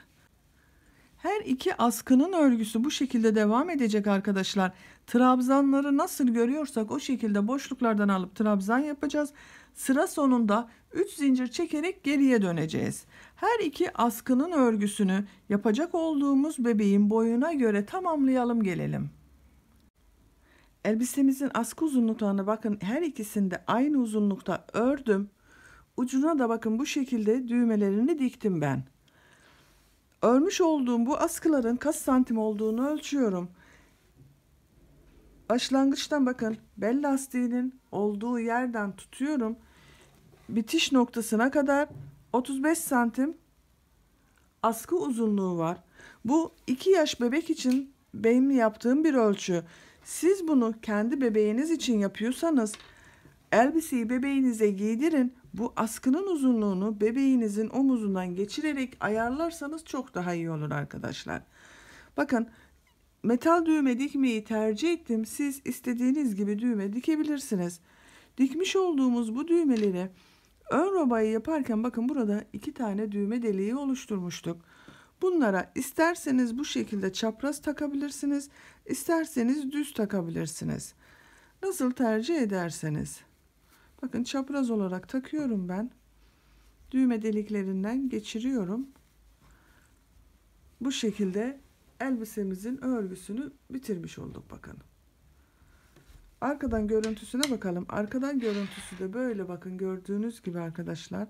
Her iki askının örgüsü bu şekilde devam edecek arkadaşlar. Trabzanları nasıl görüyorsak o şekilde boşluklardan alıp trabzan yapacağız. Sıra sonunda 3 zincir çekerek geriye döneceğiz. Her iki askının örgüsünü yapacak olduğumuz bebeğin boyuna göre tamamlayalım gelelim. Elbisemizin askı uzunluklarına bakın, her ikisinde aynı uzunlukta ördüm. Ucuna da bakın bu şekilde düğmelerini diktim ben. Örmüş olduğum bu askıların kaç santim olduğunu ölçüyorum. Başlangıçtan bakın bel lastiğinin olduğu yerden tutuyorum. Bitiş noktasına kadar 35 santim askı uzunluğu var. Bu 2 yaş bebek için benim yaptığım bir ölçü. Siz bunu kendi bebeğiniz için yapıyorsanız elbiseyi bebeğinize giydirin. Bu askının uzunluğunu bebeğinizin omuzundan geçirerek ayarlarsanız çok daha iyi olur arkadaşlar. Bakın metal düğme dikmeyi tercih ettim. Siz istediğiniz gibi düğme dikebilirsiniz. Dikmiş olduğumuz bu düğmeleri ön robayı yaparken bakın burada 2 tane düğme deliği oluşturmuştuk. Bunlara isterseniz bu şekilde çapraz takabilirsiniz, isterseniz düz takabilirsiniz. Nasıl tercih ederseniz. Bakın çapraz olarak takıyorum ben. Düğme deliklerinden geçiriyorum. Bu şekilde elbisemizin örgüsünü bitirmiş olduk bakın. Arkadan görüntüsüne bakalım. Arkadan görüntüsü de böyle bakın, gördüğünüz gibi arkadaşlar.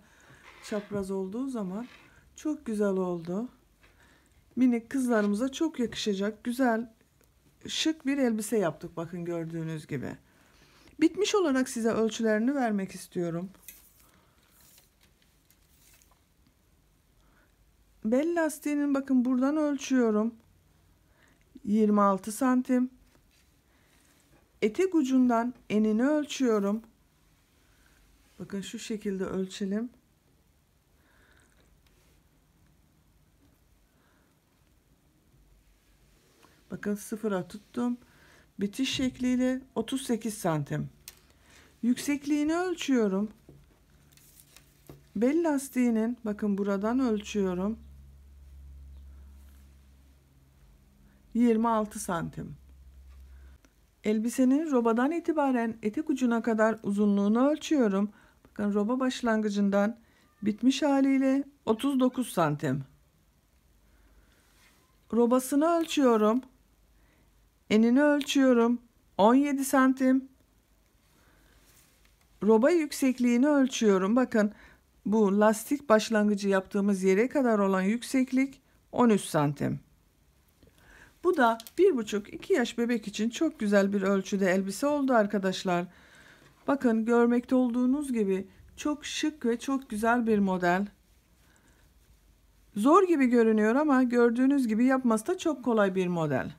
Çapraz olduğu zaman çok güzel oldu. Minik kızlarımıza çok yakışacak güzel şık bir elbise yaptık bakın, gördüğünüz gibi. Bitmiş olarak size ölçülerini vermek istiyorum. Bel lastiğinin bakın buradan ölçüyorum. 26 santim. Etek ucundan enini ölçüyorum. Bakın şu şekilde ölçelim. Bakın sıfıra tuttum. Bitiş şekliyle 38 santim. Yüksekliğini ölçüyorum. Bel lastiğinin bakın buradan ölçüyorum. 26 santim. Elbisenin robadan itibaren etek ucuna kadar uzunluğunu ölçüyorum. Bakın roba başlangıcından bitmiş haliyle 39 santim. Robasını ölçüyorum. Enini ölçüyorum. 17 santim. Roba yüksekliğini ölçüyorum. Bakın bu lastik başlangıcı yaptığımız yere kadar olan yükseklik 13 santim. Bu da 1,5-2 yaş bebek için çok güzel bir ölçüde elbise oldu arkadaşlar. Bakın görmekte olduğunuz gibi çok şık ve çok güzel bir model. Zor gibi görünüyor ama gördüğünüz gibi yapması da çok kolay bir model.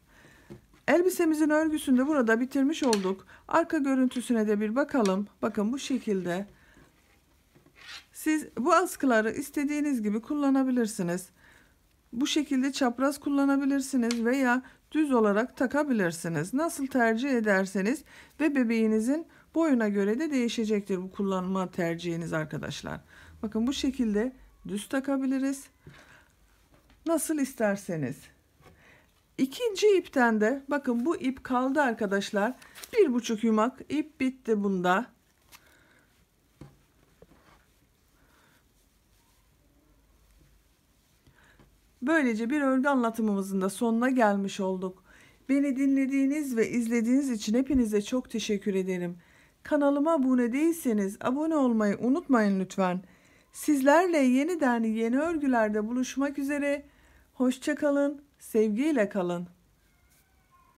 Elbisemizin örgüsünü de burada bitirmiş olduk. Arka görüntüsüne de bir bakalım. Bakın bu şekilde. Siz bu askıları istediğiniz gibi kullanabilirsiniz. Bu şekilde çapraz kullanabilirsiniz veya düz olarak takabilirsiniz. Nasıl tercih ederseniz ve bebeğinizin boyuna göre de değişecektir bu kullanma tercihiniz arkadaşlar. Bakın bu şekilde düz takabiliriz. Nasıl isterseniz. İkinci ipten de bakın bu ip kaldı arkadaşlar. 1,5 yumak ip bitti bunda. Böylece bir örgü anlatımımızın da sonuna gelmiş olduk. Beni dinlediğiniz ve izlediğiniz için hepinize çok teşekkür ederim. Kanalıma abone değilseniz abone olmayı unutmayın lütfen. Sizlerle yeniden yeni örgülerde buluşmak üzere. Hoşça kalın, sevgiyle kalın.